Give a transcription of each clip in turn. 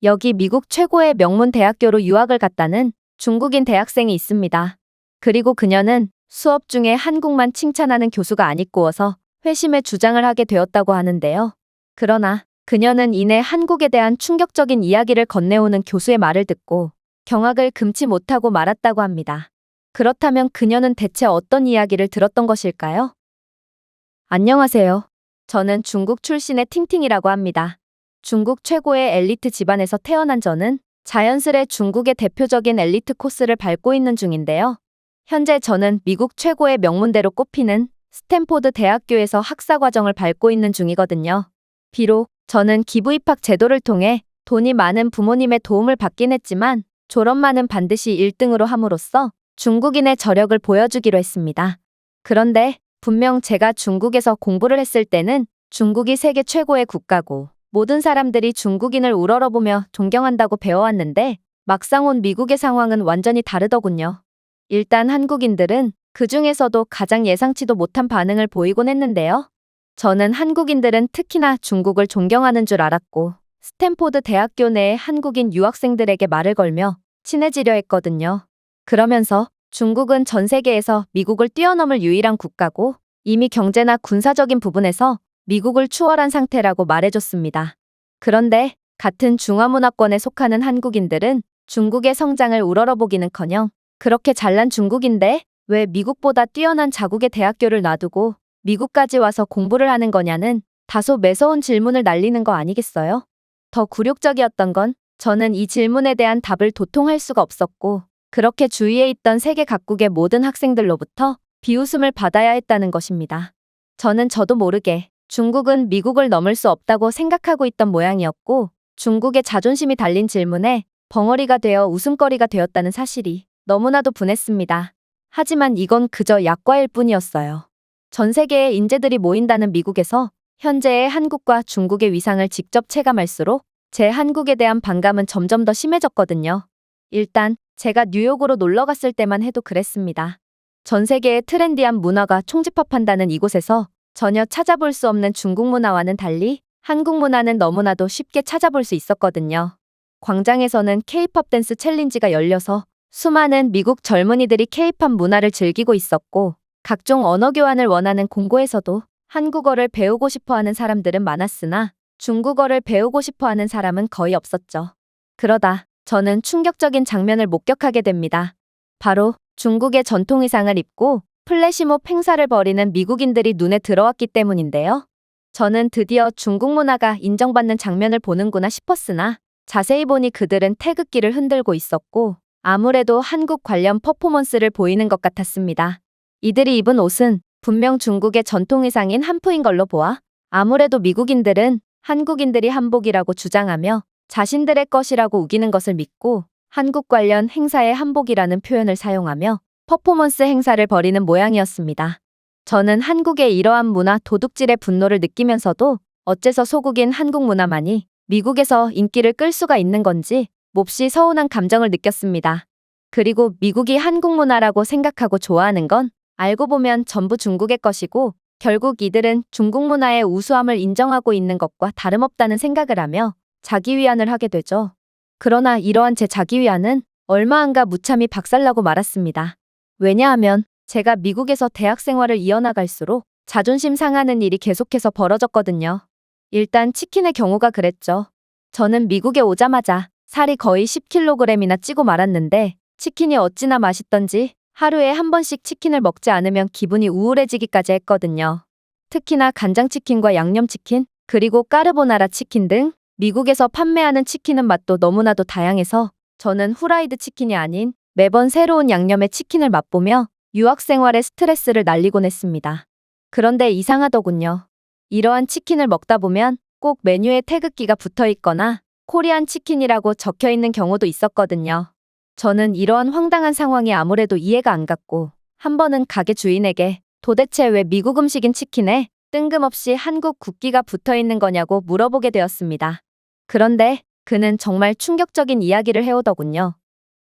여기 미국 최고의 명문 대학교로 유학을 갔다는 중국인 대학생이 있습니다. 그리고 그녀는 수업 중에 한국만 칭찬하는 교수가 안 입고워서 회심의 주장을 하게 되었다고 하는데요. 그러나 그녀는 이내 한국에 대한 충격적인 이야기를 건네오는 교수의 말을 듣고 경악을 금치 못하고 말았다고 합니다. 그렇다면 그녀는 대체 어떤 이야기를 들었던 것일까요? 안녕하세요. 저는 중국 출신의 팅팅이라고 합니다. 중국 최고의 엘리트 집안에서 태어난 저는 자연스레 중국의 대표적인 엘리트 코스를 밟고 있는 중인데요. 현재 저는 미국 최고의 명문대로 꼽히는 스탠포드 대학교에서 학사 과정을 밟고 있는 중이거든요. 비록 저는 기부 입학 제도를 통해 돈이 많은 부모님의 도움을 받긴 했지만 졸업만은 반드시 1등으로 함으로써 중국인의 저력을 보여주기로 했습니다. 그런데 분명 제가 중국에서 공부를 했을 때는 중국이 세계 최고의 국가고 모든 사람들이 중국인을 우러러보며 존경한다고 배워왔는데 막상 온 미국의 상황은 완전히 다르더군요. 일단 한국인들은 그 중에서도 가장 예상치도 못한 반응을 보이곤 했는데요. 저는 한국인들은 특히나 중국을 존경하는 줄 알았고 스탠포드 대학교 내의 한국인 유학생들에게 말을 걸며 친해지려 했거든요. 그러면서 중국은 전 세계에서 미국을 뛰어넘을 유일한 국가고 이미 경제나 군사적인 부분에서 미국을 추월한 상태라고 말해줬습니다. 그런데 같은 중화문화권에 속하는 한국인들은 중국의 성장을 우러러보기는커녕 그렇게 잘난 중국인데 왜 미국보다 뛰어난 자국의 대학교를 놔두고 미국까지 와서 공부를 하는 거냐는 다소 매서운 질문을 날리는 거 아니겠어요? 더 굴욕적이었던 건 저는 이 질문에 대한 답을 도통할 수가 없었고 그렇게 주위에 있던 세계 각국의 모든 학생들로부터 비웃음을 받아야 했다는 것입니다. 저는 저도 모르게 중국은 미국을 넘을 수 없다고 생각하고 있던 모양이었고 중국의 자존심이 달린 질문에 벙어리가 되어 웃음거리가 되었다는 사실이 너무나도 분했습니다. 하지만 이건 그저 약과일 뿐이었어요. 전 세계의 인재들이 모인다는 미국에서 현재의 한국과 중국의 위상을 직접 체감할수록 제 한국에 대한 반감은 점점 더 심해졌거든요. 일단 제가 뉴욕으로 놀러 갔을 때만 해도 그랬습니다. 전 세계의 트렌디한 문화가 총집합한다는 이곳에서 전혀 찾아볼 수 없는 중국 문화와는 달리 한국 문화는 너무나도 쉽게 찾아볼 수 있었거든요. 광장에서는 K-팝 댄스 챌린지가 열려서 수많은 미국 젊은이들이 K-팝 문화를 즐기고 있었고 각종 언어 교환을 원하는 공고에서도 한국어를 배우고 싶어하는 사람들은 많았으나 중국어를 배우고 싶어하는 사람은 거의 없었죠. 그러다 저는 충격적인 장면을 목격하게 됩니다. 바로 중국의 전통 의상을 입고 플래시몹 행사를 벌이는 미국인들이 눈에 들어왔기 때문인데요. 저는 드디어 중국 문화가 인정받는 장면을 보는구나 싶었으나 자세히 보니 그들은 태극기를 흔들고 있었고 아무래도 한국 관련 퍼포먼스를 보이는 것 같았습니다. 이들이 입은 옷은 분명 중국의 전통 의상인 한푸인 걸로 보아 아무래도 미국인들은 한국인들이 한복이라고 주장하며 자신들의 것이라고 우기는 것을 믿고 한국 관련 행사의 한복이라는 표현을 사용하며 퍼포먼스 행사를 벌이는 모양이었습니다. 저는 한국의 이러한 문화 도둑질의 분노를 느끼면서도 어째서 소국인 한국 문화만이 미국에서 인기를 끌 수가 있는 건지 몹시 서운한 감정을 느꼈습니다. 그리고 미국이 한국 문화라고 생각하고 좋아하는 건 알고 보면 전부 중국의 것이고 결국 이들은 중국 문화의 우수함을 인정하고 있는 것과 다름없다는 생각을 하며 자기 위안을 하게 되죠. 그러나 이러한 제 자기 위안은 얼마 안가 무참히 박살나고 말았습니다. 왜냐하면 제가 미국에서 대학 생활을 이어나갈수록 자존심 상하는 일이 계속해서 벌어졌거든요. 일단 치킨의 경우가 그랬죠. 저는 미국에 오자마자 살이 거의 10kg이나 찌고 말았는데 치킨이 어찌나 맛있던지 하루에 한 번씩 치킨을 먹지 않으면 기분이 우울해지기까지 했거든요. 특히나 간장치킨과 양념치킨, 그리고 까르보나라 치킨 등 미국에서 판매하는 치킨은 맛도 너무나도 다양해서 저는 후라이드 치킨이 아닌 매번 새로운 양념의 치킨을 맛보며 유학 생활의 스트레스를 날리곤 했습니다. 그런데 이상하더군요. 이러한 치킨을 먹다 보면 꼭 메뉴에 태극기가 붙어 있거나 코리안 치킨이라고 적혀 있는 경우도 있었거든요. 저는 이러한 황당한 상황이 아무래도 이해가 안 갔고 한 번은 가게 주인에게 도대체 왜 미국 음식인 치킨에 뜬금없이 한국 국기가 붙어 있는 거냐고 물어보게 되었습니다. 그런데 그는 정말 충격적인 이야기를 해오더군요.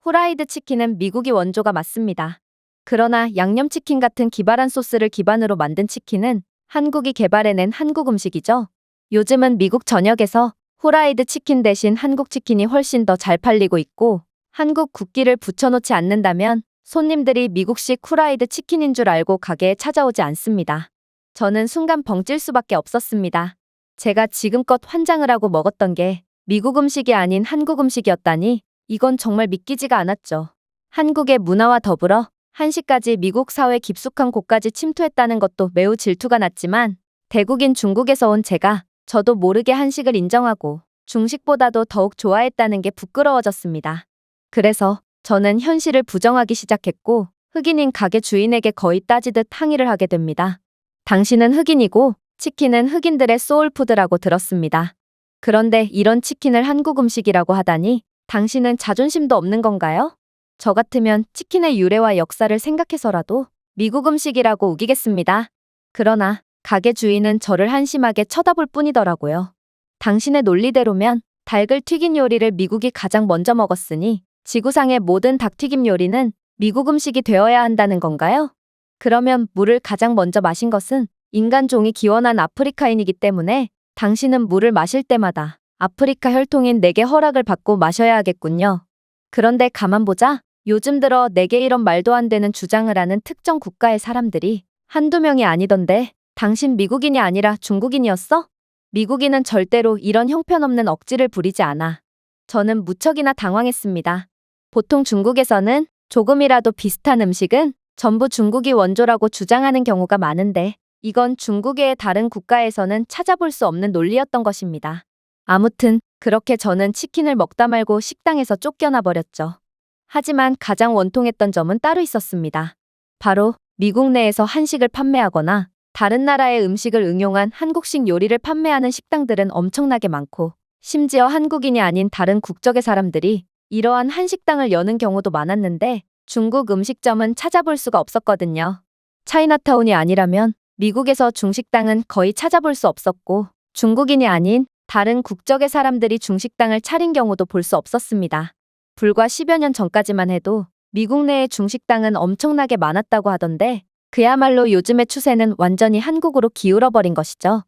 후라이드 치킨은 미국이 원조가 맞습니다. 그러나 양념치킨 같은 기발한 소스를 기반으로 만든 치킨은 한국이 개발해낸 한국 음식이죠. 요즘은 미국 전역에서 후라이드 치킨 대신 한국 치킨이 훨씬 더 잘 팔리고 있고 한국 국기를 붙여놓지 않는다면 손님들이 미국식 후라이드 치킨인 줄 알고 가게에 찾아오지 않습니다. 저는 순간 벙찔 수밖에 없었습니다. 제가 지금껏 환장을 하고 먹었던 게 미국 음식이 아닌 한국 음식이었다니 이건 정말 믿기지가 않았죠. 한국의 문화와 더불어 한식까지 미국 사회 깊숙한 곳까지 침투했다는 것도 매우 질투가 났지만 대국인 중국에서 온 제가 저도 모르게 한식을 인정하고 중식보다도 더욱 좋아했다는 게 부끄러워졌습니다. 그래서 저는 현실을 부정하기 시작했고 흑인인 가게 주인에게 거의 따지듯 항의를 하게 됩니다. 당신은 흑인이고 치킨은 흑인들의 소울푸드라고 들었습니다. 그런데 이런 치킨을 한국 음식이라고 하다니 당신은 자존심도 없는 건가요? 저 같으면 치킨의 유래와 역사를 생각해서라도 미국 음식이라고 우기겠습니다. 그러나 가게 주인은 저를 한심하게 쳐다볼 뿐이더라고요. 당신의 논리대로면 닭을 튀긴 요리를 미국이 가장 먼저 먹었으니 지구상의 모든 닭튀김 요리는 미국 음식이 되어야 한다는 건가요? 그러면 물을 가장 먼저 마신 것은 인간 종이 기원한 아프리카인이기 때문에 당신은 물을 마실 때마다 아프리카 혈통인 내게 허락을 받고 마셔야 하겠군요. 그런데 가만 보자. 요즘 들어 내게 이런 말도 안 되는 주장을 하는 특정 국가의 사람들이 한두 명이 아니던데 당신 미국인이 아니라 중국인이었어? 미국인은 절대로 이런 형편없는 억지를 부리지 않아. 저는 무척이나 당황했습니다. 보통 중국에서는 조금이라도 비슷한 음식은 전부 중국이 원조라고 주장하는 경우가 많은데 이건 중국의 다른 국가에서는 찾아볼 수 없는 논리였던 것입니다. 아무튼 그렇게 저는 치킨을 먹다 말고 식당에서 쫓겨나 버렸죠. 하지만 가장 원통했던 점은 따로 있었습니다. 바로 미국 내에서 한식을 판매하거나 다른 나라의 음식을 응용한 한국식 요리를 판매하는 식당들은 엄청나게 많고 심지어 한국인이 아닌 다른 국적의 사람들이 이러한 한식당을 여는 경우도 많았는데 중국 음식점은 찾아볼 수가 없었거든요. 차이나타운이 아니라면 미국에서 중식당은 거의 찾아볼 수 없었고 중국인이 아닌 다른 국적의 사람들이 중식당을 차린 경우도 볼 수 없었습니다. 불과 10여 년 전까지만 해도 미국 내의 중식당은 엄청나게 많았다고 하던데 그야말로 요즘의 추세는 완전히 한국으로 기울어버린 것이죠.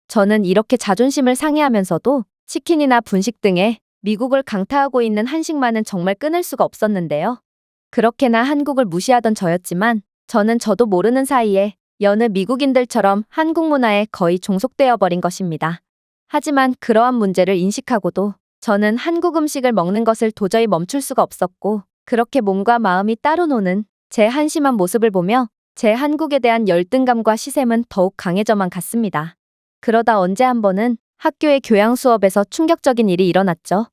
저는 이렇게 자존심을 상해하면서도 치킨이나 분식 등의 미국을 강타하고 있는 한식만은 정말 끊을 수가 없었는데요. 그렇게나 한국을 무시하던 저였지만 저는 저도 모르는 사이에 여느 미국인들처럼 한국 문화에 거의 종속되어 버린 것입니다. 하지만 그러한 문제를 인식하고도 저는 한국 음식을 먹는 것을 도저히 멈출 수가 없었고 그렇게 몸과 마음이 따로 노는 제 한심한 모습을 보며 제 한국에 대한 열등감과 시샘은 더욱 강해져만 갔습니다. 그러다 언제 한 번은 학교의 교양 수업에서 충격적인 일이 일어났죠.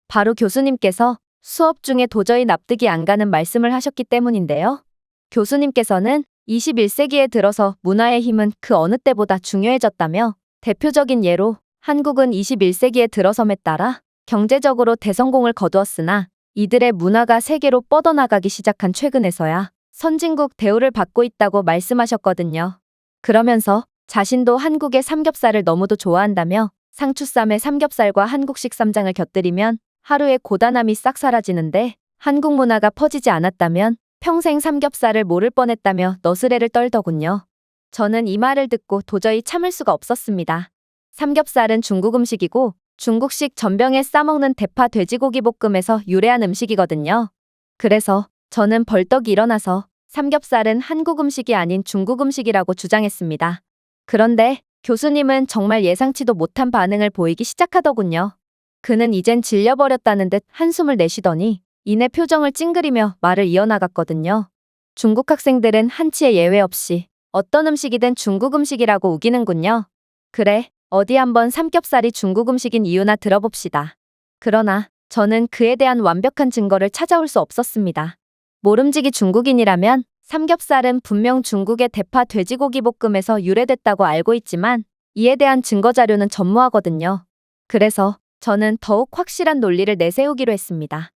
바로 교수님께서 수업 중에 도저히 납득이 안 가는 말씀을 하셨기 때문인데요. 교수님께서는 21세기에 들어서 문화의 힘은 그 어느 때보다 중요해졌다며 대표적인 예로 한국은 21세기에 들어섬에 따라 경제적으로 대성공을 거두었으나 이들의 문화가 세계로 뻗어나가기 시작한 최근에서야 선진국 대우를 받고 있다고 말씀하셨거든요. 그러면서 자신도 한국의 삼겹살을 너무도 좋아한다며 상추쌈에 삼겹살과 한국식 쌈장을 곁들이면 하루의 고단함이 싹 사라지는데 한국 문화가 퍼지지 않았다면 평생 삼겹살을 모를 뻔했다며 너스레를 떨더군요. 저는 이 말을 듣고 도저히 참을 수가 없었습니다. 삼겹살은 중국 음식이고 중국식 전병에 싸먹는 대파 돼지고기 볶음에서 유래한 음식이거든요. 그래서 저는 벌떡 일어나서 삼겹살은 한국 음식이 아닌 중국 음식이라고 주장했습니다. 그런데 교수님은 정말 예상치도 못한 반응을 보이기 시작하더군요. 그는 이젠 질려버렸다는 듯 한숨을 내쉬더니 이내 표정을 찡그리며 말을 이어나갔거든요. 중국 학생들은 한치의 예외 없이 어떤 음식이든 중국 음식이라고 우기는군요. 그래, 어디 한번 삼겹살이 중국 음식인 이유나 들어봅시다. 그러나 저는 그에 대한 완벽한 증거를 찾아올 수 없었습니다. 모름지기 중국인이라면 삼겹살은 분명 중국의 대파 돼지고기 볶음에서 유래됐다고 알고 있지만 이에 대한 증거 자료는 전무하거든요. 그래서 저는 더욱 확실한 논리를 내세우기로 했습니다.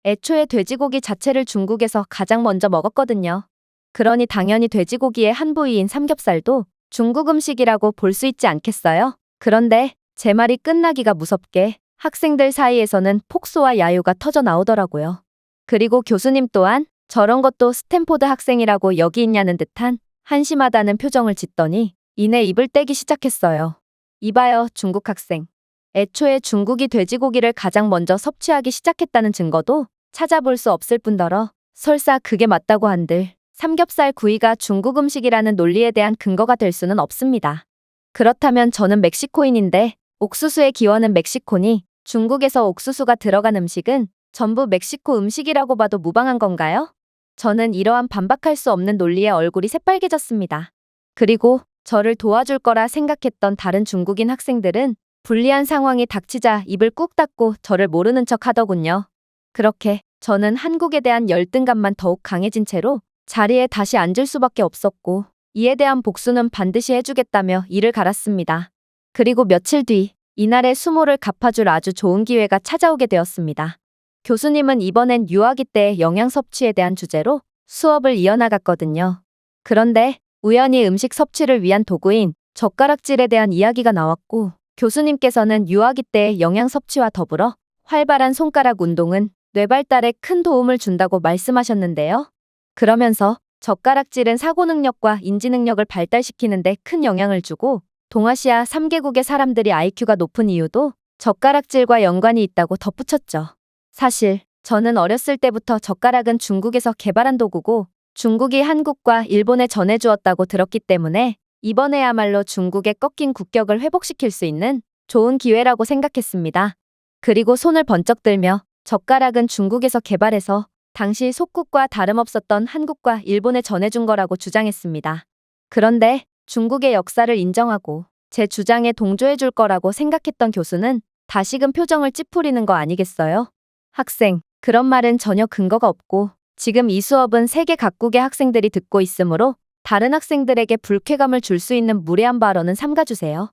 애초에 돼지고기 자체를 중국에서 가장 먼저 먹었거든요. 그러니 당연히 돼지고기의 한 부위인 삼겹살도 중국 음식이라고 볼 수 있지 않겠어요? 그런데 제 말이 끝나기가 무섭게 학생들 사이에서는 폭소와 야유가 터져 나오더라고요. 그리고 교수님 또한 저런 것도 스탠포드 학생이라고 여기 있냐는 듯한 한심하다는 표정을 짓더니 이내 입을 떼기 시작했어요. 이봐요, 중국 학생. 애초에 중국이 돼지고기를 가장 먼저 섭취하기 시작했다는 증거도 찾아볼 수 없을 뿐더러 설사 그게 맞다고 한들 삼겹살 구이가 중국 음식이라는 논리에 대한 근거가 될 수는 없습니다. 그렇다면 저는 멕시코인인데 옥수수의 기원은 멕시코니 중국에서 옥수수가 들어간 음식은 전부 멕시코 음식이라고 봐도 무방한 건가요? 저는 이러한 반박할 수 없는 논리에 얼굴이 새빨개졌습니다. 그리고 저를 도와줄 거라 생각했던 다른 중국인 학생들은 불리한 상황이 닥치자 입을 꾹 닫고 저를 모르는 척 하더군요. 그렇게 저는 한국에 대한 열등감만 더욱 강해진 채로 자리에 다시 앉을 수밖에 없었고 이에 대한 복수는 반드시 해주겠다며 이를 갈았습니다. 그리고 며칠 뒤 이날의 수모를 갚아줄 아주 좋은 기회가 찾아오게 되었습니다. 교수님은 이번엔 유아기 때의 영양 섭취에 대한 주제로 수업을 이어나갔거든요. 그런데 우연히 음식 섭취를 위한 도구인 젓가락질에 대한 이야기가 나왔고 교수님께서는 유아기 때의 영양 섭취와 더불어 활발한 손가락 운동은 뇌 발달에 큰 도움을 준다고 말씀하셨는데요. 그러면서 젓가락질은 사고 능력과 인지 능력을 발달시키는 데 큰 영향을 주고 동아시아 3개국의 사람들이 IQ가 높은 이유도 젓가락질과 연관이 있다고 덧붙였죠. 사실 저는 어렸을 때부터 젓가락은 중국에서 개발한 도구고 중국이 한국과 일본에 전해주었다고 들었기 때문에 이번에야말로 중국의 꺾인 국격을 회복시킬 수 있는 좋은 기회라고 생각했습니다. 그리고 손을 번쩍 들며 젓가락은 중국에서 개발해서 당시 속국과 다름없었던 한국과 일본에 전해준 거라고 주장했습니다. 그런데 중국의 역사를 인정하고 제 주장에 동조해줄 거라고 생각했던 교수는 다시금 표정을 찌푸리는 거 아니겠어요? 학생, 그런 말은 전혀 근거가 없고 지금 이 수업은 세계 각국의 학생들이 듣고 있으므로 다른 학생들에게 불쾌감을 줄 수 있는 무례한 발언은 삼가주세요.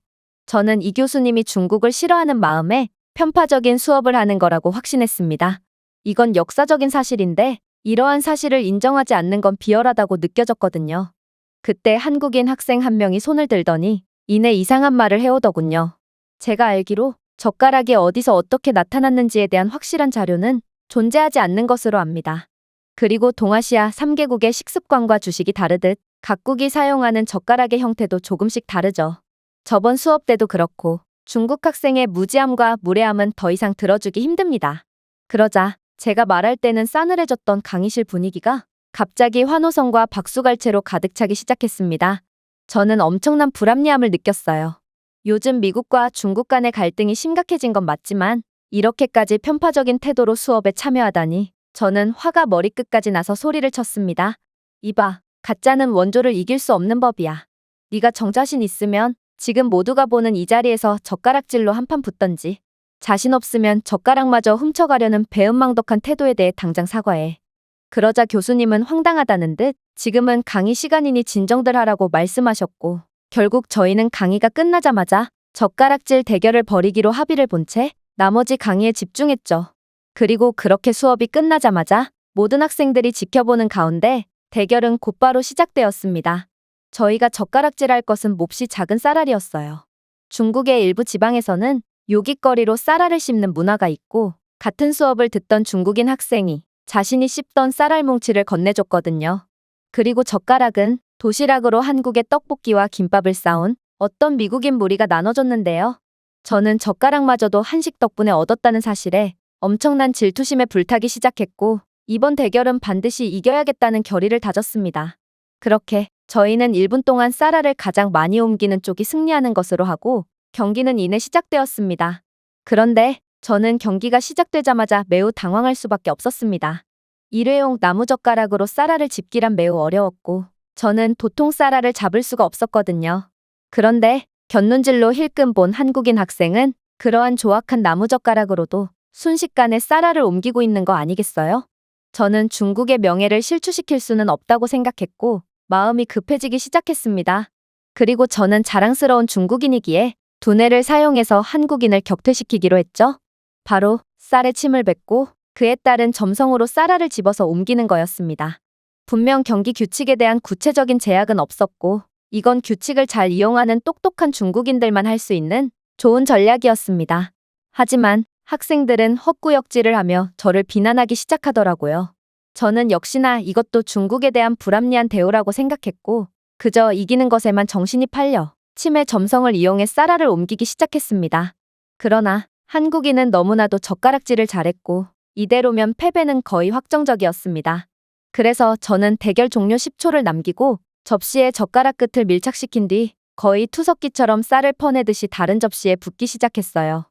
저는 이 교수님이 중국을 싫어하는 마음에 편파적인 수업을 하는 거라고 확신했습니다. 이건 역사적인 사실인데 이러한 사실을 인정하지 않는 건 비열하다고 느껴졌거든요. 그때 한국인 학생 한 명이 손을 들더니 이내 이상한 말을 해오더군요. 제가 알기로 젓가락이 어디서 어떻게 나타났는지에 대한 확실한 자료는 존재하지 않는 것으로 압니다. 그리고 동아시아 3개국의 식습관과 주식이 다르듯 각국이 사용하는 젓가락의 형태도 조금씩 다르죠. 저번 수업 때도 그렇고 중국 학생의 무지함과 무례함은 더 이상 들어주기 힘듭니다. 그러자 제가 말할 때는 싸늘해졌던 강의실 분위기가 갑자기 환호성과 박수갈채로 가득 차기 시작했습니다. 저는 엄청난 불합리함을 느꼈어요. 요즘 미국과 중국 간의 갈등이 심각해진 건 맞지만 이렇게까지 편파적인 태도로 수업에 참여하다니 저는 화가 머리끝까지 나서 소리를 쳤습니다. 이봐, 가짜는 원조를 이길 수 없는 법이야. 네가 정자신 있으면 지금 모두가 보는 이 자리에서 젓가락질로 한판 붙던지 자신 없으면 젓가락마저 훔쳐가려는 배은망덕한 태도에 대해 당장 사과해. 그러자 교수님은 황당하다는 듯 지금은 강의 시간이니 진정들 하라고 말씀하셨고 결국 저희는 강의가 끝나자마자 젓가락질 대결을 벌이기로 합의를 본 채 나머지 강의에 집중했죠. 그리고 그렇게 수업이 끝나자마자 모든 학생들이 지켜보는 가운데 대결은 곧바로 시작되었습니다. 저희가 젓가락질할 것은 몹시 작은 쌀알이었어요. 중국의 일부 지방에서는 요깃거리로 쌀알을 씹는 문화가 있고 같은 수업을 듣던 중국인 학생이 자신이 씹던 쌀알 뭉치를 건네줬거든요. 그리고 젓가락은 도시락으로 한국의 떡볶이와 김밥을 싸온 어떤 미국인 무리가 나눠줬는데요. 저는 젓가락마저도 한식 덕분에 얻었다는 사실에 엄청난 질투심에 불타기 시작했고 이번 대결은 반드시 이겨야겠다는 결의를 다졌습니다. 그렇게 저희는 1분 동안 쌀알을 가장 많이 옮기는 쪽이 승리하는 것으로 하고 경기는 이내 시작되었습니다. 그런데 저는 경기가 시작되자마자 매우 당황할 수밖에 없었습니다. 일회용 나무젓가락으로 쌀알을 집기란 매우 어려웠고 저는 도통 쌀알을 잡을 수가 없었거든요. 그런데 곁눈질로 힐끔 본 한국인 학생은 그러한 조악한 나무젓가락으로도 순식간에 쌀알을 옮기고 있는 거 아니겠어요? 저는 중국의 명예를 실추시킬 수는 없다고 생각했고 마음이 급해지기 시작했습니다. 그리고 저는 자랑스러운 중국인이기에 두뇌를 사용해서 한국인을 격퇴시키기로 했죠. 바로 쌀에 침을 뱉고 그에 따른 점성으로 쌀알을 집어서 옮기는 거였습니다. 분명 경기 규칙에 대한 구체적인 제약은 없었고 이건 규칙을 잘 이용하는 똑똑한 중국인들만 할 수 있는 좋은 전략이었습니다. 하지만 학생들은 헛구역질을 하며 저를 비난하기 시작하더라고요. 저는 역시나 이것도 중국에 대한 불합리한 대우라고 생각했고 그저 이기는 것에만 정신이 팔려 침의 점성을 이용해 쌀알을 옮기기 시작했습니다. 그러나 한국인은 너무나도 젓가락질을 잘했고 이대로면 패배는 거의 확정적이었습니다. 그래서 저는 대결 종료 10초를 남기고 접시에 젓가락 끝을 밀착시킨 뒤 거의 투석기처럼 쌀을 퍼내듯이 다른 접시에 붓기 시작했어요.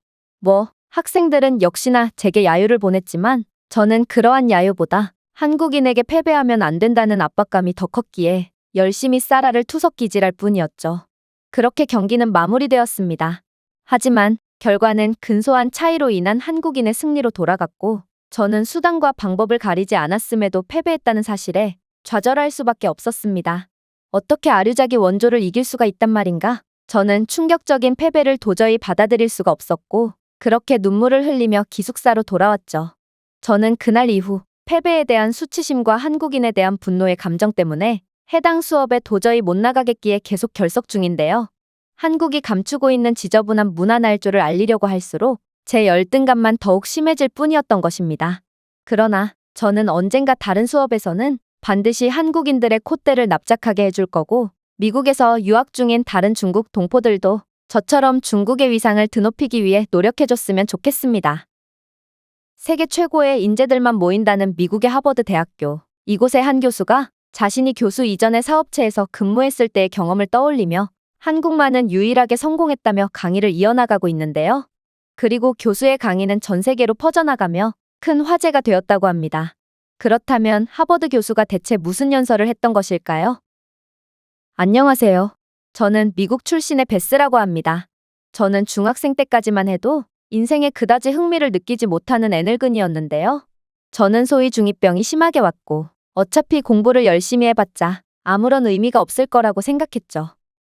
학생들은 역시나 제게 야유를 보냈지만 저는 그러한 야유보다 한국인에게 패배하면 안 된다는 압박감이 더 컸기에 열심히 쌀알을 투석기질할 뿐이었죠. 그렇게 경기는 마무리되었습니다. 하지만 결과는 근소한 차이로 인한 한국인의 승리로 돌아갔고 저는 수단과 방법을 가리지 않았음에도 패배했다는 사실에 좌절할 수밖에 없었습니다. 어떻게 아류작이 원조를 이길 수가 있단 말인가? 저는 충격적인 패배를 도저히 받아들일 수가 없었고 그렇게 눈물을 흘리며 기숙사로 돌아왔죠. 저는 그날 이후 패배에 대한 수치심과 한국인에 대한 분노의 감정 때문에 해당 수업에 도저히 못 나가겠기에 계속 결석 중인데요. 한국이 감추고 있는 지저분한 문화 날조를 알리려고 할수록 제 열등감만 더욱 심해질 뿐이었던 것입니다. 그러나 저는 언젠가 다른 수업에서는 반드시 한국인들의 콧대를 납작하게 해줄 거고 미국에서 유학 중인 다른 중국 동포들도 저처럼 중국의 위상을 드높이기 위해 노력해줬으면 좋겠습니다. 세계 최고의 인재들만 모인다는 미국의 하버드 대학교. 이곳의 한 교수가 자신이 교수 이전의 사업체에서 근무했을 때의 경험을 떠올리며 한국만은 유일하게 성공했다며 강의를 이어나가고 있는데요. 그리고 교수의 강의는 전 세계로 퍼져나가며 큰 화제가 되었다고 합니다. 그렇다면 하버드 교수가 대체 무슨 연설을 했던 것일까요? 안녕하세요. 저는 미국 출신의 베스라고 합니다. 저는 중학생 때까지만 해도 인생에 그다지 흥미를 느끼지 못하는 애늙은이였는데요. 저는 소위 중2병이 심하게 왔고 어차피 공부를 열심히 해봤자 아무런 의미가 없을 거라고 생각했죠.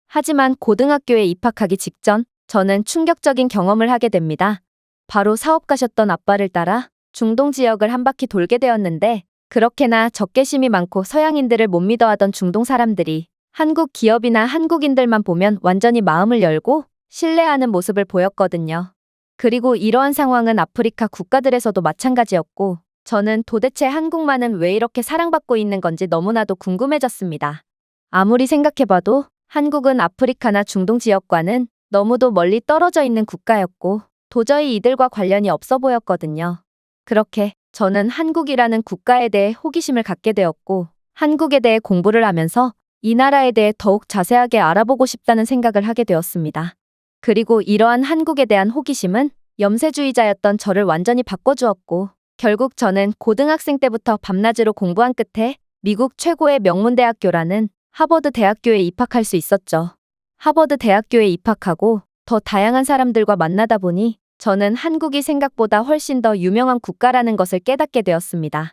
하지만 고등학교에 입학하기 직전 저는 충격적인 경험을 하게 됩니다. 바로 사업 가셨던 아빠를 따라 중동 지역을 한 바퀴 돌게 되었는데 그렇게나 적개심이 많고 서양인들을 못 믿어하던 중동 사람들이 한국 기업이나 한국인들만 보면 완전히 마음을 열고 신뢰하는 모습을 보였거든요. 그리고 이러한 상황은 아프리카 국가들에서도 마찬가지였고 저는 도대체 한국만은 왜 이렇게 사랑받고 있는 건지 너무나도 궁금해졌습니다. 아무리 생각해봐도 한국은 아프리카나 중동 지역과는 너무도 멀리 떨어져 있는 국가였고 도저히 이들과 관련이 없어 보였거든요. 그렇게 저는 한국이라는 국가에 대해 호기심을 갖게 되었고 한국에 대해 공부를 하면서 이 나라에 대해 더욱 자세하게 알아보고 싶다는 생각을 하게 되었습니다. 그리고 이러한 한국에 대한 호기심은 염세주의자였던 저를 완전히 바꿔주었고 결국 저는 고등학생 때부터 밤낮으로 공부한 끝에 미국 최고의 명문대학교라는 하버드 대학교에 입학할 수 있었죠. 하버드 대학교에 입학하고 더 다양한 사람들과 만나다 보니 저는 한국이 생각보다 훨씬 더 유명한 국가라는 것을 깨닫게 되었습니다.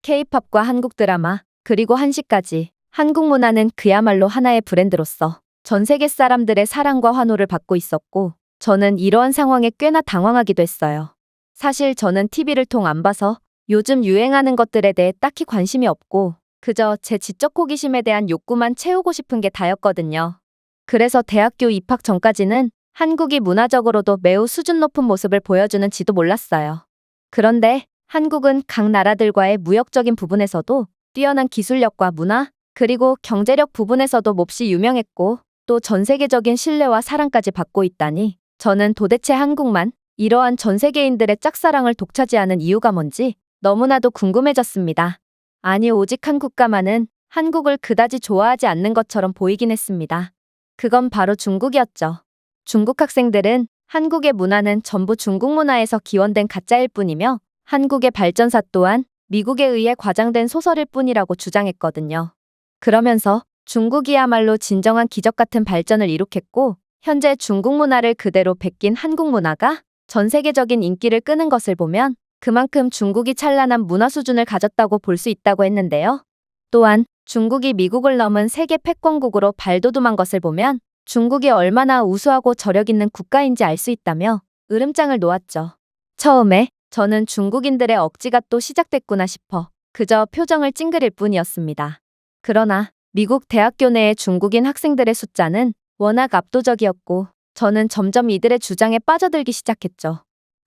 K-팝과 한국 드라마, 그리고 한식까지 한국 문화는 그야말로 하나의 브랜드로서 전 세계 사람들의 사랑과 환호를 받고 있었고 저는 이러한 상황에 꽤나 당황하기도 했어요. 사실 저는 TV를 통 안 봐서 요즘 유행하는 것들에 대해 딱히 관심이 없고 그저 제 지적 호기심에 대한 욕구만 채우고 싶은 게 다였거든요. 그래서 대학교 입학 전까지는 한국이 문화적으로도 매우 수준 높은 모습을 보여주는지도 몰랐어요. 그런데 한국은 각 나라들과의 무역적인 부분에서도 뛰어난 기술력과 문화, 그리고 경제력 부분에서도 몹시 유명했고 또 전 세계적인 신뢰와 사랑까지 받고 있다니 저는 도대체 한국만 이러한 전 세계인들의 짝사랑을 독차지하는 이유가 뭔지 너무나도 궁금해졌습니다. 아니 오직 한 국가만은 한국을 그다지 좋아하지 않는 것처럼 보이긴 했습니다. 그건 바로 중국이었죠. 중국 학생들은 한국의 문화는 전부 중국 문화에서 기원된 가짜일 뿐이며 한국의 발전사 또한 미국에 의해 과장된 소설일 뿐이라고 주장했거든요. 그러면서 중국이야말로 진정한 기적 같은 발전을 이룩했고 현재 중국 문화를 그대로 베낀 한국 문화가 전 세계적인 인기를 끄는 것을 보면 그만큼 중국이 찬란한 문화 수준을 가졌다고 볼 수 있다고 했는데요. 또한 중국이 미국을 넘은 세계 패권국으로 발돋움한 것을 보면 중국이 얼마나 우수하고 저력 있는 국가인지 알 수 있다며 으름장을 놓았죠. 처음에 저는 중국인들의 억지가 또 시작됐구나 싶어 그저 표정을 찡그릴 뿐이었습니다. 그러나 미국 대학교 내의 중국인 학생들의 숫자는 워낙 압도적이었고 저는 점점 이들의 주장에 빠져들기 시작했죠.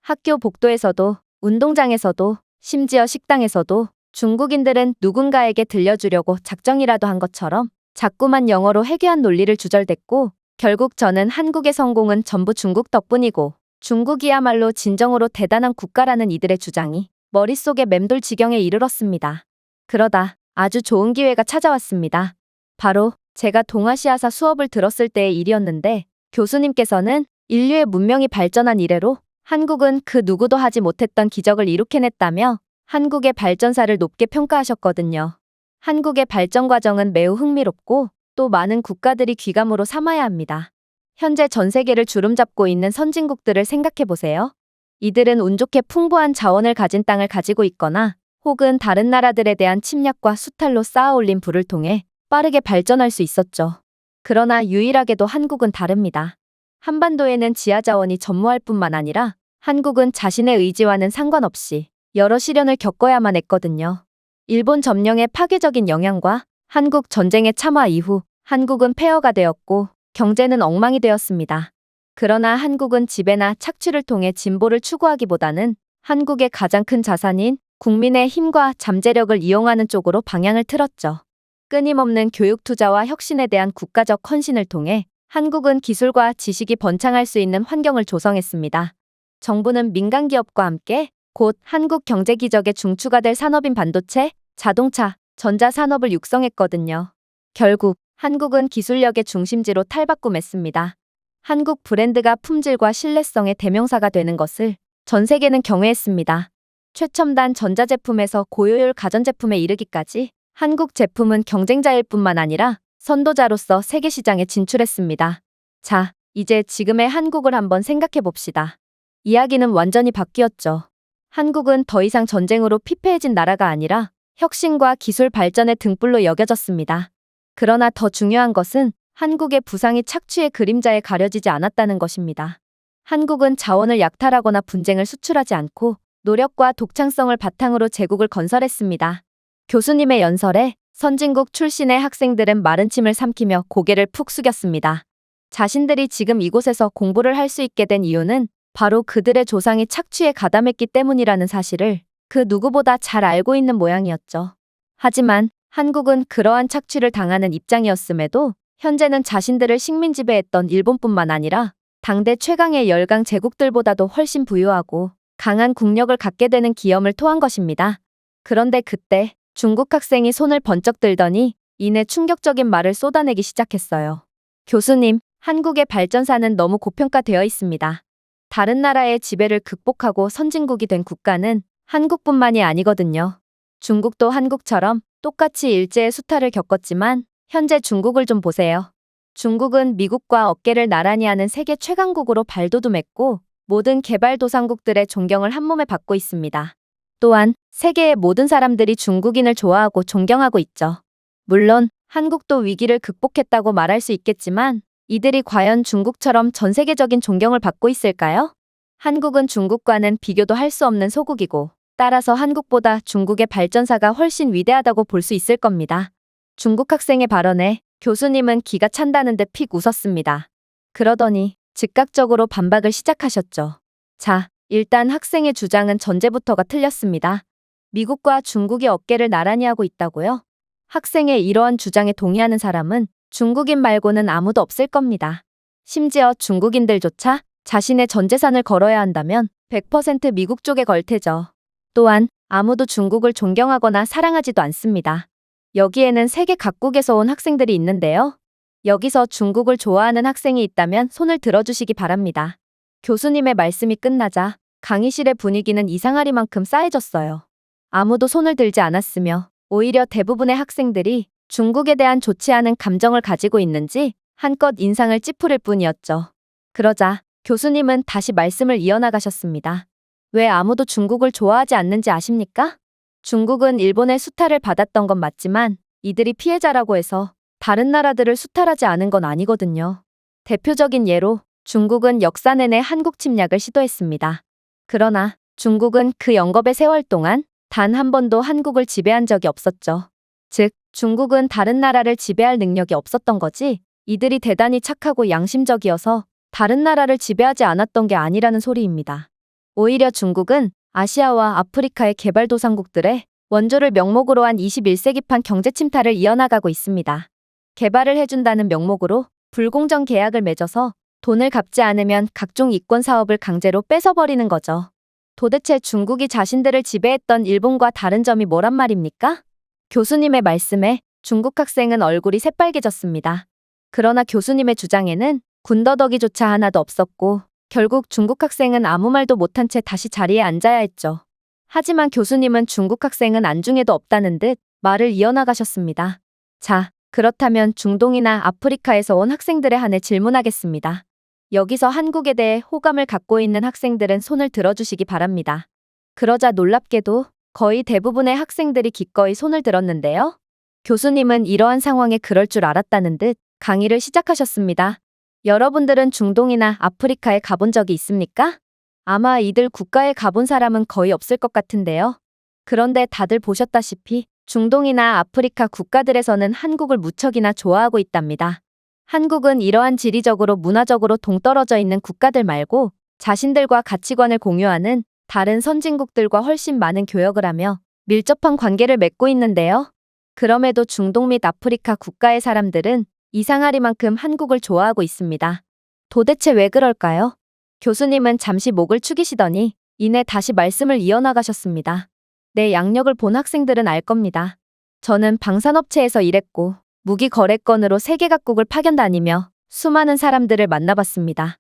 학교 복도에서도 운동장에서도 심지어 식당에서도 중국인들은 누군가에게 들려주려고 작정이라도 한 것처럼 자꾸만 영어로 해괴한 논리를 주절댔고 결국 저는 한국의 성공은 전부 중국 덕분이고 중국이야말로 진정으로 대단한 국가라는 이들의 주장이 머릿속에 맴돌 지경에 이르렀습니다. 그러다 아주 좋은 기회가 찾아왔습니다. 바로 제가 동아시아사 수업을 들었을 때의 일이었는데 교수님께서는 인류의 문명이 발전한 이래로 한국은 그 누구도 하지 못했던 기적을 이룩해냈다며 한국의 발전사를 높게 평가하셨거든요. 한국의 발전 과정은 매우 흥미롭고 또 많은 국가들이 귀감으로 삼아야 합니다. 현재 전 세계를 주름잡고 있는 선진국들을 생각해 보세요. 이들은 운 좋게 풍부한 자원을 가진 땅을 가지고 있거나 혹은 다른 나라들에 대한 침략과 수탈로 쌓아올린 부를 통해 빠르게 발전할 수 있었죠. 그러나 유일하게도 한국은 다릅니다. 한반도에는 지하 자원이 전무할 뿐만 아니라 한국은 자신의 의지와는 상관없이 여러 시련을 겪어야만 했거든요. 일본 점령의 파괴적인 영향과 한국 전쟁의 참화 이후 한국은 폐허가 되었고 경제는 엉망이 되었습니다. 그러나 한국은 지배나 착취를 통해 진보를 추구하기보다는 한국의 가장 큰 자산인 국민의 힘과 잠재력을 이용하는 쪽으로 방향을 틀었죠. 끊임없는 교육 투자와 혁신에 대한 국가적 헌신을 통해 한국은 기술과 지식이 번창할 수 있는 환경을 조성했습니다. 정부는 민간 기업과 함께 곧 한국 경제 기적의 중추가 될 산업인 반도체, 자동차, 전자산업을 육성했거든요. 결국 한국은 기술력의 중심지로 탈바꿈했습니다. 한국 브랜드가 품질과 신뢰성의 대명사가 되는 것을 전 세계는 경외했습니다. 최첨단 전자제품에서 고효율 가전제품에 이르기까지 한국 제품은 경쟁자일 뿐만 아니라 선도자로서 세계 시장에 진출했습니다. 자, 이제 지금의 한국을 한번 생각해 봅시다. 이야기는 완전히 바뀌었죠. 한국은 더 이상 전쟁으로 피폐해진 나라가 아니라 혁신과 기술 발전의 등불로 여겨졌습니다. 그러나 더 중요한 것은 한국의 부상이 착취의 그림자에 가려지지 않았다는 것입니다. 한국은 자원을 약탈하거나 분쟁을 수출하지 않고 노력과 독창성을 바탕으로 제국을 건설했습니다. 교수님의 연설에 선진국 출신의 학생들은 마른 침을 삼키며 고개를 푹 숙였습니다. 자신들이 지금 이곳에서 공부를 할 수 있게 된 이유는 바로 그들의 조상이 착취에 가담했기 때문이라는 사실을 그 누구보다 잘 알고 있는 모양이었죠. 하지만 한국은 그러한 착취를 당하는 입장이었음에도 현재는 자신들을 식민 지배했던 일본뿐만 아니라 당대 최강의 열강 제국들보다도 훨씬 부유하고 강한 국력을 갖게 되는 기염을 토한 것입니다. 그런데 그때 중국 학생이 손을 번쩍 들더니 이내 충격적인 말을 쏟아내기 시작했어요. 교수님, 한국의 발전사는 너무 고평가되어 있습니다. 다른 나라의 지배를 극복하고 선진국이 된 국가는 한국뿐만이 아니거든요. 중국도 한국처럼 똑같이 일제의 수탈을 겪었지만 현재 중국을 좀 보세요. 중국은 미국과 어깨를 나란히 하는 세계 최강국으로 발돋움했고 모든 개발도상국들의 존경을 한몸에 받고 있습니다. 또한 세계의 모든 사람들이 중국인을 좋아하고 존경하고 있죠. 물론 한국도 위기를 극복했다고 말할 수 있겠지만 이들이 과연 중국처럼 전 세계적인 존경을 받고 있을까요? 한국은 중국과는 비교도 할 수 없는 소국이고 따라서 한국보다 중국의 발전사가 훨씬 위대하다고 볼 수 있을 겁니다. 중국 학생의 발언에 교수님은 기가 찬다는 듯 픽 웃었습니다. 그러더니 즉각적으로 반박을 시작하셨죠. 자, 일단 학생의 주장은 전제부터가 틀렸습니다. 미국과 중국이 어깨를 나란히 하고 있다고요? 학생의 이러한 주장에 동의하는 사람은 중국인 말고는 아무도 없을 겁니다. 심지어 중국인들조차 자신의 전 재산을 걸어야 한다면 100% 미국 쪽에 걸 테죠. 또한 아무도 중국을 존경하거나 사랑하지도 않습니다. 여기에는 세계 각국에서 온 학생들이 있는데요. 여기서 중국을 좋아하는 학생이 있다면 손을 들어주시기 바랍니다. 교수님의 말씀이 끝나자 강의실의 분위기는 이상하리만큼 싸해졌어요. 아무도 손을 들지 않았으며 오히려 대부분의 학생들이 중국에 대한 좋지 않은 감정을 가지고 있는지 한껏 인상을 찌푸릴 뿐이었죠. 그러자 교수님은 다시 말씀을 이어나가셨습니다. 왜 아무도 중국을 좋아하지 않는지 아십니까? 중국은 일본의 수탈을 받았던 건 맞지만 이들이 피해자라고 해서 다른 나라들을 수탈하지 않은 건 아니거든요. 대표적인 예로 중국은 역사 내내 한국 침략을 시도했습니다. 그러나 중국은 그 영겁의 세월 동안 단 한 번도 한국을 지배한 적이 없었죠. 즉, 중국은 다른 나라를 지배할 능력이 없었던 거지 이들이 대단히 착하고 양심적이어서 다른 나라를 지배하지 않았던 게 아니라는 소리입니다. 오히려 중국은 아시아와 아프리카의 개발도상국들의 원조를 명목으로 한 21세기판 경제 침탈을 이어나가고 있습니다. 개발을 해준다는 명목으로 불공정 계약을 맺어서 돈을 갚지 않으면 각종 이권 사업을 강제로 뺏어버리는 거죠. 도대체 중국이 자신들을 지배했던 일본과 다른 점이 뭐란 말입니까? 교수님의 말씀에 중국 학생은 얼굴이 새빨개졌습니다. 그러나 교수님의 주장에는 군더더기조차 하나도 없었고 결국 중국 학생은 아무 말도 못한 채 다시 자리에 앉아야 했죠. 하지만 교수님은 중국 학생은 안중에도 없다는 듯 말을 이어나가셨습니다. 자, 그렇다면 중동이나 아프리카에서 온 학생들에 한해 질문하겠습니다. 여기서 한국에 대해 호감을 갖고 있는 학생들은 손을 들어주시기 바랍니다. 그러자 놀랍게도 거의 대부분의 학생들이 기꺼이 손을 들었는데요. 교수님은 이러한 상황에 그럴 줄 알았다는 듯 강의를 시작하셨습니다. 여러분들은 중동이나 아프리카에 가본 적이 있습니까? 아마 이들 국가에 가본 사람은 거의 없을 것 같은데요. 그런데 다들 보셨다시피 중동이나 아프리카 국가들에서는 한국을 무척이나 좋아하고 있답니다. 한국은 이러한 지리적으로 문화적으로 동떨어져 있는 국가들 말고 자신들과 가치관을 공유하는 다른 선진국들과 훨씬 많은 교역을 하며 밀접한 관계를 맺고 있는데요. 그럼에도 중동 및 아프리카 국가의 사람들은 이상하리만큼 한국을 좋아하고 있습니다. 도대체 왜 그럴까요? 교수님은 잠시 목을 축이시더니 이내 다시 말씀을 이어나가셨습니다. 내 양력을 본 학생들은 알 겁니다. 저는 방산업체에서 일했고 무기 거래건으로 세계 각국을 파견 다니며 수많은 사람들을 만나봤습니다.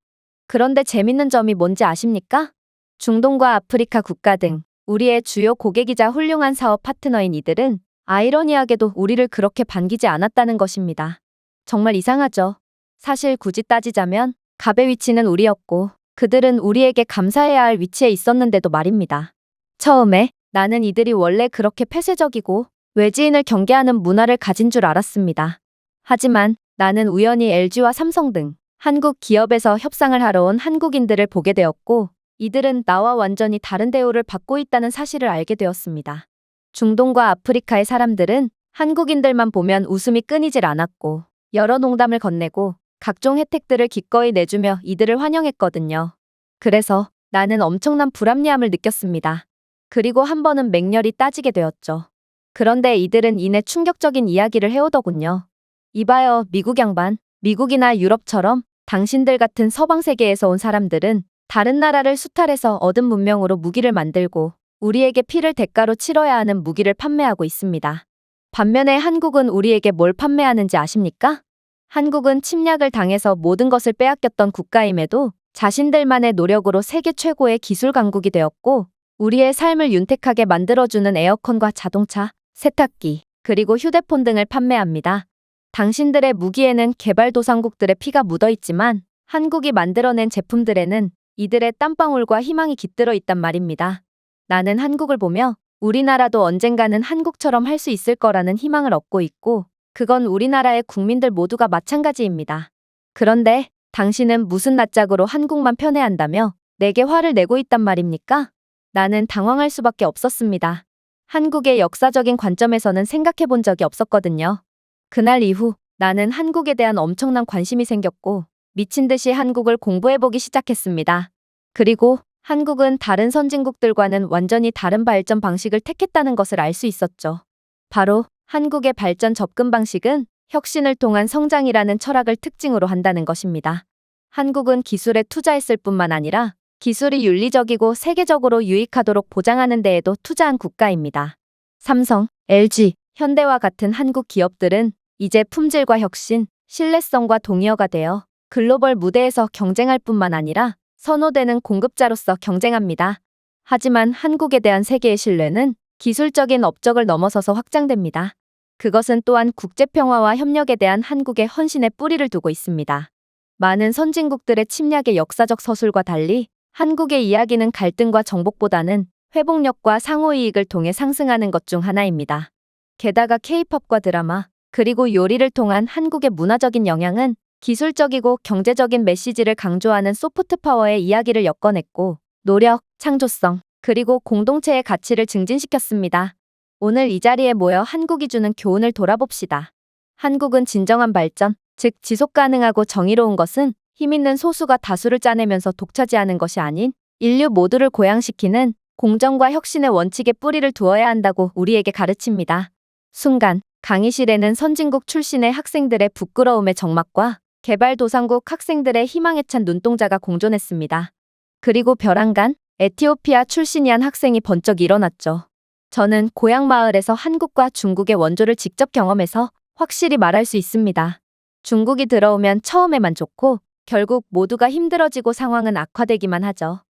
그런데 재밌는 점이 뭔지 아십니까? 중동과 아프리카 국가 등 우리의 주요 고객이자 훌륭한 사업 파트너인 이들은 아이러니하게도 우리를 그렇게 반기지 않았다는 것입니다. 정말 이상하죠? 사실 굳이 따지자면 갑의 위치는 우리였고 그들은 우리에게 감사해야 할 위치에 있었는데도 말입니다. 처음에 나는 이들이 원래 그렇게 폐쇄적이고 외지인을 경계하는 문화를 가진 줄 알았습니다. 하지만 나는 우연히 LG와 삼성 등 한국 기업에서 협상을 하러 온 한국인들을 보게 되었고 이들은 나와 완전히 다른 대우를 받고 있다는 사실을 알게 되었습니다. 중동과 아프리카의 사람들은 한국인들만 보면 웃음이 끊이질 않았고 여러 농담을 건네고 각종 혜택들을 기꺼이 내주며 이들을 환영했거든요. 그래서 나는 엄청난 불합리함을 느꼈습니다. 그리고 한 번은 맹렬히 따지게 되었죠. 그런데 이들은 이내 충격적인 이야기를 해오더군요. 이봐요, 미국 양반. 미국이나 유럽처럼 당신들 같은 서방 세계에서 온 사람들은 다른 나라를 수탈해서 얻은 문명으로 무기를 만들고 우리에게 피를 대가로 치러야 하는 무기를 판매하고 있습니다. 반면에 한국은 우리에게 뭘 판매하는지 아십니까? 한국은 침략을 당해서 모든 것을 빼앗겼던 국가임에도 자신들만의 노력으로 세계 최고의 기술 강국이 되었고 우리의 삶을 윤택하게 만들어주는 에어컨과 자동차, 세탁기, 그리고 휴대폰 등을 판매합니다. 당신들의 무기에는 개발도상국들의 피가 묻어있지만 한국이 만들어낸 제품들에는 이들의 땀방울과 희망이 깃들어 있단 말입니다. 나는 한국을 보며 우리나라도 언젠가는 한국처럼 할 수 있을 거라는 희망을 얻고 있고 그건 우리나라의 국민들 모두가 마찬가지입니다. 그런데 당신은 무슨 낯짝으로 한국만 편애한다며 내게 화를 내고 있단 말입니까? 나는 당황할 수밖에 없었습니다. 한국의 역사적인 관점에서는 생각해 본 적이 없었거든요. 그날 이후 나는 한국에 대한 엄청난 관심이 생겼고 미친 듯이 한국을 공부해보기 시작했습니다. 그리고 한국은 다른 선진국들과는 완전히 다른 발전 방식을 택했다는 것을 알 수 있었죠. 바로 한국의 발전 접근 방식은 혁신을 통한 성장이라는 철학을 특징으로 한다는 것입니다. 한국은 기술에 투자했을 뿐만 아니라 기술이 윤리적이고 세계적으로 유익하도록 보장하는 데에도 투자한 국가입니다. 삼성, LG, 현대와 같은 한국 기업들은 이제 품질과 혁신, 신뢰성과 동의어가 되어 글로벌 무대에서 경쟁할 뿐만 아니라 선호되는 공급자로서 경쟁합니다. 하지만 한국에 대한 세계의 신뢰는 기술적인 업적을 넘어서서 확장됩니다. 그것은 또한 국제평화와 협력에 대한 한국의 헌신에 뿌리를 두고 있습니다. 많은 선진국들의 침략의 역사적 서술과 달리 한국의 이야기는 갈등과 정복보다는 회복력과 상호이익을 통해 상승하는 것 중 하나입니다. 게다가 K-팝과 드라마, 그리고 요리를 통한 한국의 문화적인 영향은 기술적이고 경제적인 메시지를 강조하는 소프트 파워의 이야기를 엮어냈고 노력, 창조성, 그리고 공동체의 가치를 증진시켰습니다. 오늘 이 자리에 모여 한국이 주는 교훈을 돌아봅시다. 한국은 진정한 발전, 즉 지속 가능하고 정의로운 것은 힘 있는 소수가 다수를 짜내면서 독차지하는 것이 아닌 인류 모두를 고양시키는 공정과 혁신의 원칙에 뿌리를 두어야 한다고 우리에게 가르칩니다. 순간 강의실에는 선진국 출신의 학생들의 부끄러움의 적막과 개발도상국 학생들의 희망에 찬 눈동자가 공존했습니다. 그리고 벼랑간 에티오피아 출신이 한 학생이 번쩍 일어났죠. 저는 고향 마을에서 한국과 중국의 원조를 직접 경험해서 확실히 말할 수 있습니다. 중국이 들어오면 처음에만 좋고 결국 모두가 힘들어지고 상황은 악화되기만 하죠.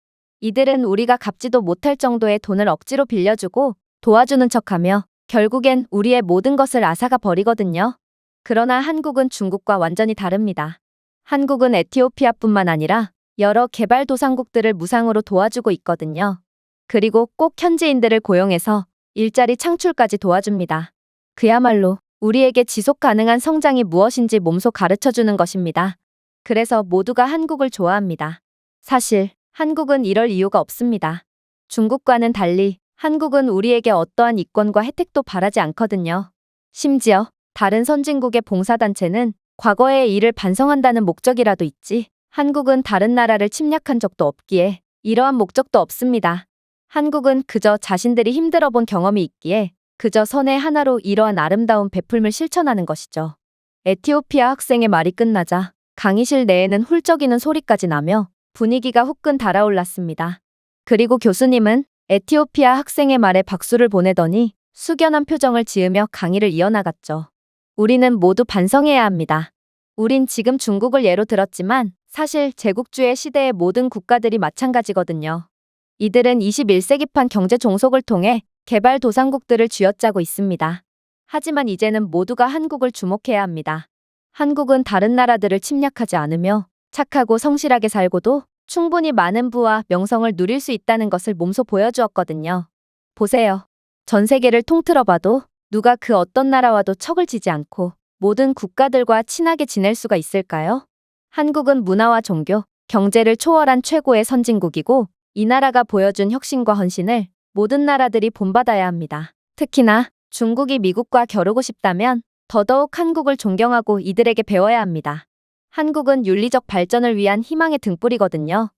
이들은 우리가 갚지도 못할 정도의 돈을 억지로 빌려주고 도와주는 척하며 결국엔 우리의 모든 것을 앗아가 버리거든요. 그러나 한국은 중국과 완전히 다릅니다. 한국은 에티오피아뿐만 아니라 여러 개발도상국들을 무상으로 도와주고 있거든요. 그리고 꼭 현지인들을 고용해서 일자리 창출까지 도와줍니다. 그야말로 우리에게 지속 가능한 성장이 무엇인지 몸소 가르쳐주는 것입니다. 그래서 모두가 한국을 좋아합니다. 사실 한국은 이럴 이유가 없습니다. 중국과는 달리 한국은 우리에게 어떠한 이권과 혜택도 바라지 않거든요. 심지어 다른 선진국의 봉사단체는 과거의 일을 반성한다는 목적이라도 있지 한국은 다른 나라를 침략한 적도 없기에 이러한 목적도 없습니다. 한국은 그저 자신들이 힘들어 본 경험이 있기에 그저 선의 하나로 이러한 아름다운 베풀음을 실천하는 것이죠. 에티오피아 학생의 말이 끝나자 강의실 내에는 훌쩍이는 소리까지 나며 분위기가 후끈 달아올랐습니다. 그리고 교수님은 에티오피아 학생의 말에 박수를 보내더니 숙연한 표정을 지으며 강의를 이어나갔죠. 우리는 모두 반성해야 합니다. 우린 지금 중국을 예로 들었지만 사실 제국주의 시대의 모든 국가들이 마찬가지거든요. 이들은 21세기판 경제 종속을 통해 개발도상국들을 쥐어짜고 있습니다. 하지만 이제는 모두가 한국을 주목해야 합니다. 한국은 다른 나라들을 침략하지 않으며 착하고 성실하게 살고도 충분히 많은 부와 명성을 누릴 수 있다는 것을 몸소 보여주었거든요. 보세요. 전 세계를 통틀어봐도 누가 그 어떤 나라와도 척을 지지 않고 모든 국가들과 친하게 지낼 수가 있을까요? 한국은 문화와 종교, 경제를 초월한 최고의 선진국이고 이 나라가 보여준 혁신과 헌신을 모든 나라들이 본받아야 합니다. 특히나 중국이 미국과 겨루고 싶다면 더더욱 한국을 존경하고 이들에게 배워야 합니다. 한국은 윤리적 발전을 위한 희망의 등불이거든요.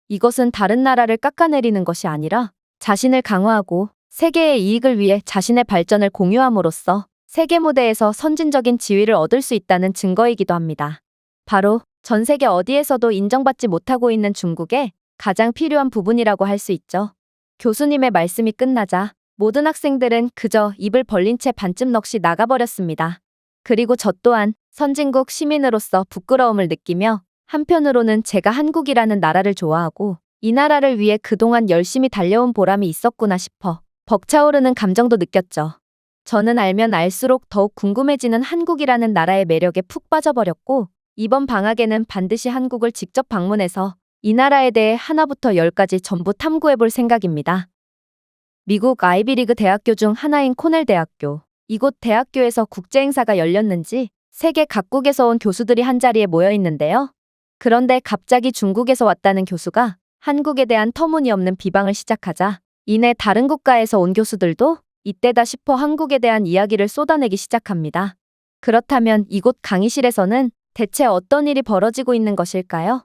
이것은 다른 나라를 깎아내리는 것이 아니라 자신을 강화하고 세계의 이익을 위해 자신의 발전을 공유함으로써 세계 무대에서 선진적인 지위를 얻을 수 있다는 증거이기도 합니다. 바로 전 세계 어디에서도 인정받지 못하고 있는 중국에 가장 필요한 부분이라고 할 수 있죠. 교수님의 말씀이 끝나자 모든 학생들은 그저 입을 벌린 채 반쯤 넋이 나가버렸습니다. 그리고 저 또한 선진국 시민으로서 부끄러움을 느끼며 한편으로는 제가 한국이라는 나라를 좋아하고 이 나라를 위해 그동안 열심히 달려온 보람이 있었구나 싶어 벅차오르는 감정도 느꼈죠. 저는 알면 알수록 더욱 궁금해지는 한국이라는 나라의 매력에 푹 빠져버렸고 이번 방학에는 반드시 한국을 직접 방문해서 이 나라에 대해 하나부터 10까지 전부 탐구해볼 생각입니다. 미국 아이비리그 대학교 중 하나인 코넬 대학교. 이곳 대학교에서 국제행사가 열렸는지 세계 각국에서 온 교수들이 한자리에 모여 있는데요. 그런데 갑자기 중국에서 왔다는 교수가 한국에 대한 터무니없는 비방을 시작하자 이내 다른 국가에서 온 교수들도 이때다 싶어 한국에 대한 이야기를 쏟아내기 시작합니다. 그렇다면 이곳 강의실에서는 대체 어떤 일이 벌어지고 있는 것일까요?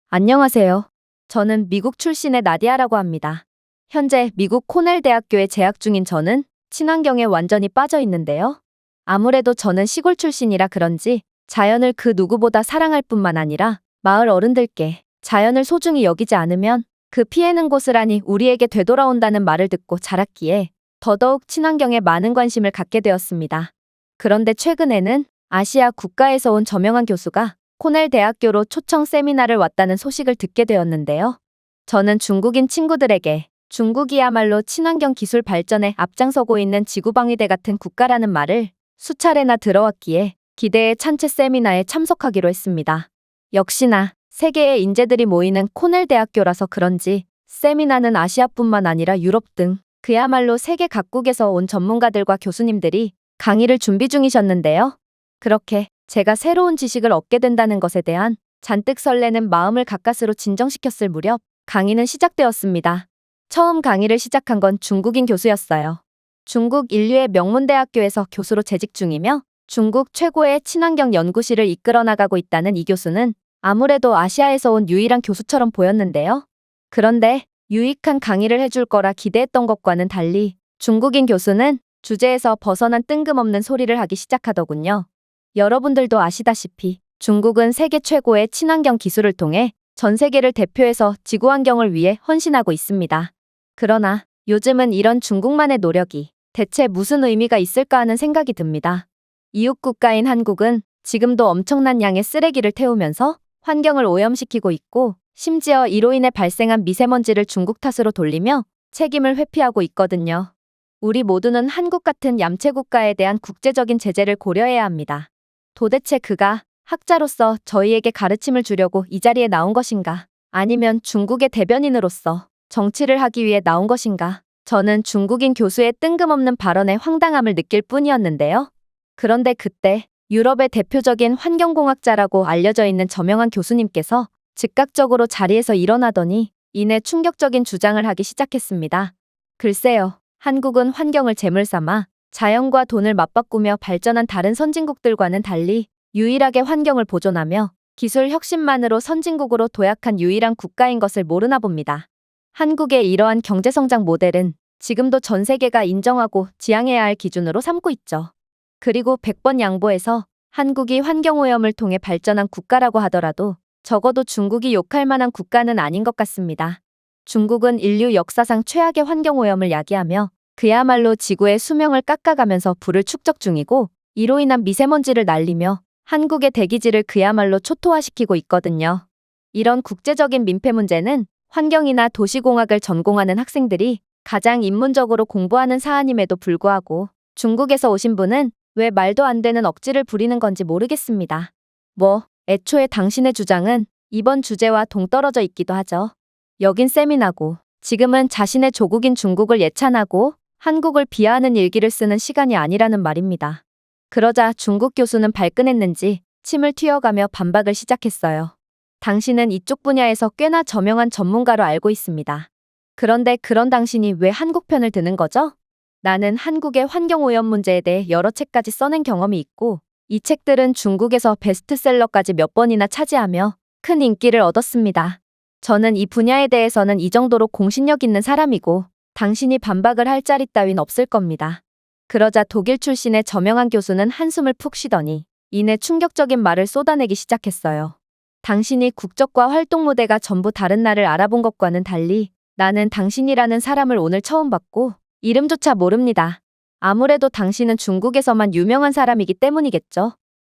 안녕하세요. 저는 미국 출신의 나디아라고 합니다. 현재 미국 코넬 대학교에 재학 중인 저는 친환경에 완전히 빠져 있는데요. 아무래도 저는 시골 출신이라 그런지 자연을 그 누구보다 사랑할 뿐만 아니라 마을 어른들께 자연을 소중히 여기지 않으면 그 피해는 고스란히 우리에게 되돌아온다는 말을 듣고 자랐기에 더더욱 친환경에 많은 관심을 갖게 되었습니다. 그런데 최근에는 아시아 국가에서 온 저명한 교수가 코넬 대학교로 초청 세미나를 왔다는 소식을 듣게 되었는데요. 저는 중국인 친구들에게 중국이야말로 친환경 기술 발전에 앞장서고 있는 지구방위대 같은 국가라는 말을 수차례나 들어왔기에 기대에 찬 채 세미나에 참석하기로 했습니다. 역시나 세계의 인재들이 모이는 코넬 대학교라서 그런지 세미나는 아시아뿐만 아니라 유럽 등 그야말로 세계 각국에서 온 전문가들과 교수님들이 강의를 준비 중이셨는데요. 그렇게 제가 새로운 지식을 얻게 된다는 것에 대한 잔뜩 설레는 마음을 가까스로 진정시켰을 무렵 강의는 시작되었습니다. 처음 강의를 시작한 건 중국인 교수였어요. 중국 인류의 명문대학교에서 교수로 재직 중이며 중국 최고의 친환경 연구실을 이끌어 나가고 있다는 이 교수는 아무래도 아시아에서 온 유일한 교수처럼 보였는데요. 그런데 유익한 강의를 해줄 거라 기대했던 것과는 달리 중국인 교수는 주제에서 벗어난 뜬금없는 소리를 하기 시작하더군요. 여러분들도 아시다시피 중국은 세계 최고의 친환경 기술을 통해 전 세계를 대표해서 지구 환경을 위해 헌신하고 있습니다. 그러나 요즘은 이런 중국만의 노력이 대체 무슨 의미가 있을까 하는 생각이 듭니다. 이웃 국가인 한국은 지금도 엄청난 양의 쓰레기를 태우면서 환경을 오염시키고 있고, 심지어 이로 인해 발생한 미세먼지를 중국 탓으로 돌리며 책임을 회피하고 있거든요. 우리 모두는 한국 같은 얌체 국가에 대한 국제적인 제재를 고려해야 합니다. 도대체 그가 학자로서 저희에게 가르침을 주려고 이 자리에 나온 것인가? 아니면 중국의 대변인으로서 정치를 하기 위해 나온 것인가? 저는 중국인 교수의 뜬금없는 발언에 황당함을 느낄 뿐이었는데요. 그런데 그때 유럽의 대표적인 환경공학자라고 알려져 있는 저명한 교수님께서 즉각적으로 자리에서 일어나더니 이내 충격적인 주장을 하기 시작했습니다. 글쎄요, 한국은 환경을 재물 삼아 자연과 돈을 맞바꾸며 발전한 다른 선진국들과는 달리 유일하게 환경을 보존하며 기술 혁신만으로 선진국으로 도약한 유일한 국가인 것을 모르나 봅니다. 한국의 이러한 경제성장 모델은 지금도 전 세계가 인정하고 지향해야 할 기준으로 삼고 있죠. 그리고 100번 양보해서 한국이 환경오염을 통해 발전한 국가라고 하더라도 적어도 중국이 욕할 만한 국가는 아닌 것 같습니다. 중국은 인류 역사상 최악의 환경오염을 야기하며 그야말로 지구의 수명을 깎아가면서 불을 축적 중이고, 이로 인한 미세먼지를 날리며 한국의 대기질을 그야말로 초토화시키고 있거든요. 이런 국제적인 민폐 문제는 환경이나 도시공학을 전공하는 학생들이 가장 입문적으로 공부하는 사안임에도 불구하고 중국에서 오신 분은 왜 말도 안 되는 억지를 부리는 건지 모르겠습니다. 애초에 당신의 주장은 이번 주제와 동떨어져 있기도 하죠. 여긴 세미나고 지금은 자신의 조국인 중국을 예찬하고 한국을 비하하는 일기를 쓰는 시간이 아니라는 말입니다. 그러자 중국 교수는 발끈했는지 침을 튀어가며 반박을 시작했어요. 당신은 이쪽 분야에서 꽤나 저명한 전문가로 알고 있습니다. 그런데 그런 당신이 왜 한국 편을 드는 거죠? 나는 한국의 환경오염 문제에 대해 여러 책까지 써낸 경험이 있고, 이 책들은 중국에서 베스트셀러까지 몇 번이나 차지하며 큰 인기를 얻었습니다. 저는 이 분야에 대해서는 이 정도로 공신력 있는 사람이고 당신이 반박을 할 자리 따윈 없을 겁니다. 그러자 독일 출신의 저명한 교수는 한숨을 푹 쉬더니 이내 충격적인 말을 쏟아내기 시작했어요. 당신이 국적과 활동 무대가 전부 다른 나를 알아본 것과는 달리 나는 당신이라는 사람을 오늘 처음 봤고 이름조차 모릅니다. 아무래도 당신은 중국에서만 유명한 사람이기 때문이겠죠.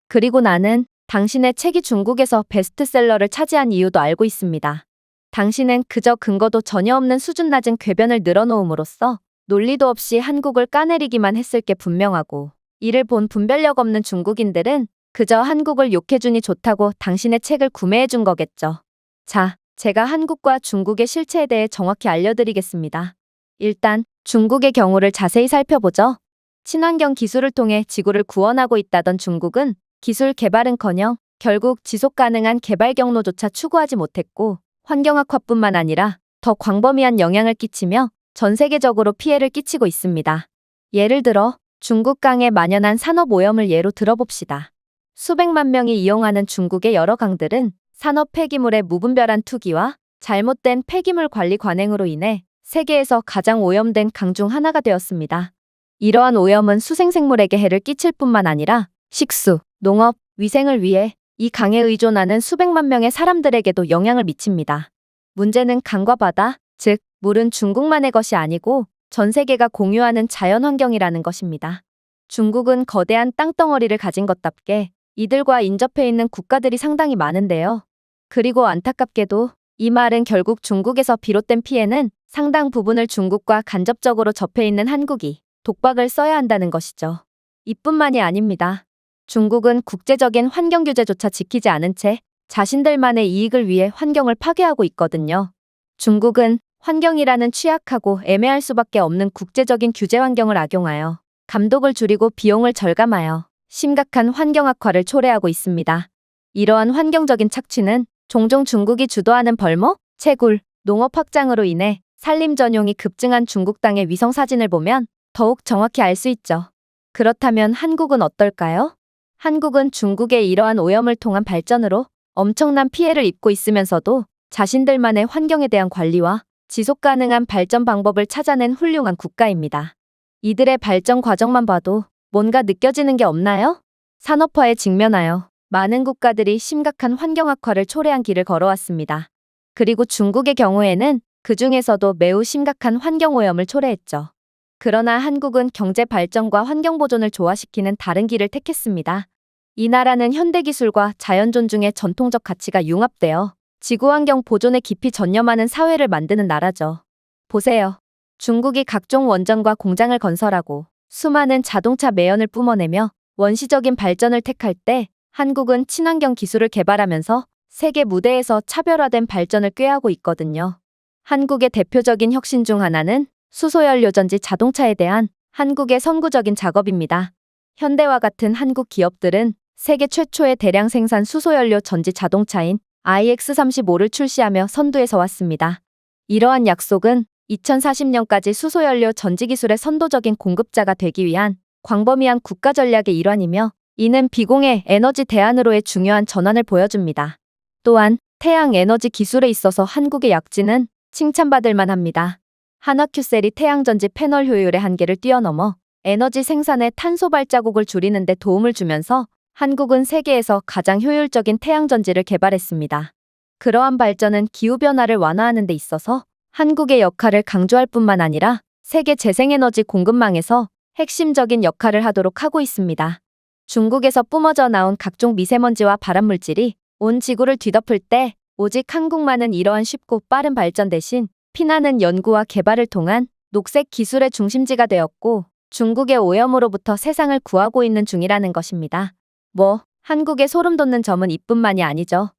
그리고 나는 당신의 책이 중국에서 베스트셀러를 차지한 이유도 알고 있습니다. 당신은 그저 근거도 전혀 없는 수준 낮은 궤변을 늘어놓음으로써 논리도 없이 한국을 까내리기만 했을 게 분명하고, 이를 본 분별력 없는 중국인들은 그저 한국을 욕해주니 좋다고 당신의 책을 구매해준 거겠죠. 자, 제가 한국과 중국의 실체에 대해 정확히 알려드리겠습니다. 일단 중국의 경우를 자세히 살펴보죠. 친환경 기술을 통해 지구를 구원하고 있다던 중국은 기술 개발은커녕 결국 지속 가능한 개발 경로조차 추구하지 못했고, 환경악화뿐만 아니라 더 광범위한 영향을 끼치며 전 세계적으로 피해를 끼치고 있습니다. 예를 들어 중국 강에 만연한 산업 오염을 예로 들어봅시다. 수백만 명이 이용하는 중국의 여러 강들은 산업 폐기물의 무분별한 투기와 잘못된 폐기물 관리 관행으로 인해 세계에서 가장 오염된 강 중 하나가 되었습니다. 이러한 오염은 수생생물에게 해를 끼칠 뿐만 아니라 식수, 농업, 위생을 위해 이 강에 의존하는 수백만 명의 사람들에게도 영향을 미칩니다. 문제는 강과 바다, 즉 물은 중국만의 것이 아니고 전 세계가 공유하는 자연환경이라는 것입니다. 중국은 거대한 땅덩어리를 가진 것답게 이들과 인접해 있는 국가들이 상당히 많은데요. 그리고 안타깝게도 이 말은 결국 중국에서 비롯된 피해는 상당 부분을 중국과 간접적으로 접해 있는 한국이 독박을 써야 한다는 것이죠. 이뿐만이 아닙니다. 중국은 국제적인 환경 규제조차 지키지 않은 채 자신들만의 이익을 위해 환경을 파괴하고 있거든요. 중국은 환경이라는 취약하고 애매할 수밖에 없는 국제적인 규제 환경을 악용하여 감독을 줄이고 비용을 절감하여 심각한 환경 악화를 초래하고 있습니다. 이러한 환경적인 착취는 종종 중국이 주도하는 벌목, 채굴, 농업 확장으로 인해 산림 전용이 급증한 중국 땅의 위성 사진을 보면 더욱 정확히 알 수 있죠. 그렇다면 한국은 어떨까요? 한국은 중국의 이러한 오염을 통한 발전으로 엄청난 피해를 입고 있으면서도 자신들만의 환경에 대한 관리와 지속 가능한 발전 방법을 찾아낸 훌륭한 국가입니다. 이들의 발전 과정만 봐도 뭔가 느껴지는 게 없나요? 산업화에 직면하여 많은 국가들이 심각한 환경 악화를 초래한 길을 걸어왔습니다. 그리고 중국의 경우에는 그 중에서도 매우 심각한 환경 오염을 초래했죠. 그러나 한국은 경제 발전과 환경 보존을 조화시키는 다른 길을 택했습니다. 이 나라는 현대 기술과 자연 존중의 전통적 가치가 융합되어 지구 환경 보존에 깊이 전념하는 사회를 만드는 나라죠. 보세요. 중국이 각종 원전과 공장을 건설하고 수많은 자동차 매연을 뿜어내며 원시적인 발전을 택할 때 한국은 친환경 기술을 개발하면서 세계 무대에서 차별화된 발전을 꾀하고 있거든요. 한국의 대표적인 혁신 중 하나는 수소연료전지 자동차에 대한 한국의 선구적인 작업입니다. 현대와 같은 한국 기업들은 세계 최초의 대량 생산 수소연료 전지 자동차인 iX35를 출시하며 선두에서 왔습니다. 이러한 약속은 2040년까지 수소연료 전지 기술의 선도적인 공급자가 되기 위한 광범위한 국가 전략의 일환이며, 이는 비공해 에너지 대안으로의 중요한 전환을 보여줍니다. 또한 태양 에너지 기술에 있어서 한국의 약진은 칭찬받을 만합니다. 한화큐셀이 태양전지 패널 효율의 한계를 뛰어넘어 에너지 생산의 탄소 발자국을 줄이는 데 도움을 주면서 한국은 세계에서 가장 효율적인 태양전지를 개발했습니다. 그러한 발전은 기후변화를 완화하는 데 있어서 한국의 역할을 강조할 뿐만 아니라 세계 재생에너지 공급망에서 핵심적인 역할을 하도록 하고 있습니다. 중국에서 뿜어져 나온 각종 미세먼지와 발암물질이 온 지구를 뒤덮을 때 오직 한국만은 이러한 쉽고 빠른 발전 대신 피나는 연구와 개발을 통한 녹색 기술의 중심지가 되었고, 중국의 오염으로부터 세상을 구하고 있는 중이라는 것입니다. 한국의 소름 돋는 점은 이뿐만이 아니죠.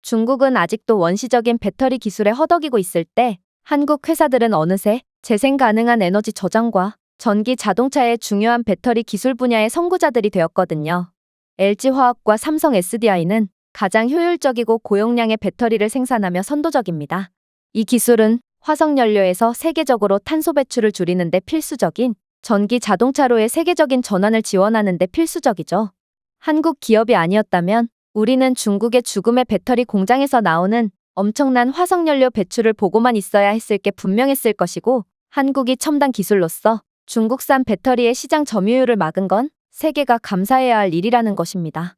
중국은 아직도 원시적인 배터리 기술에 허덕이고 있을 때 한국 회사들은 어느새 재생 가능한 에너지 저장과 전기 자동차의 중요한 배터리 기술 분야의 선구자들이 되었거든요. LG화학과 삼성 SDI는 가장 효율적이고 고용량의 배터리를 생산하며 선도적입니다. 이 기술은 화석연료에서 세계적으로 탄소 배출을 줄이는 데 필수적인 전기 자동차로의 세계적인 전환을 지원하는 데 필수적이죠. 한국 기업이 아니었다면 우리는 중국의 죽음의 배터리 공장에서 나오는 엄청난 화석연료 배출을 보고만 있어야 했을 게 분명했을 것이고, 한국이 첨단 기술로서 중국산 배터리의 시장 점유율을 막은 건 세계가 감사해야 할 일이라는 것입니다.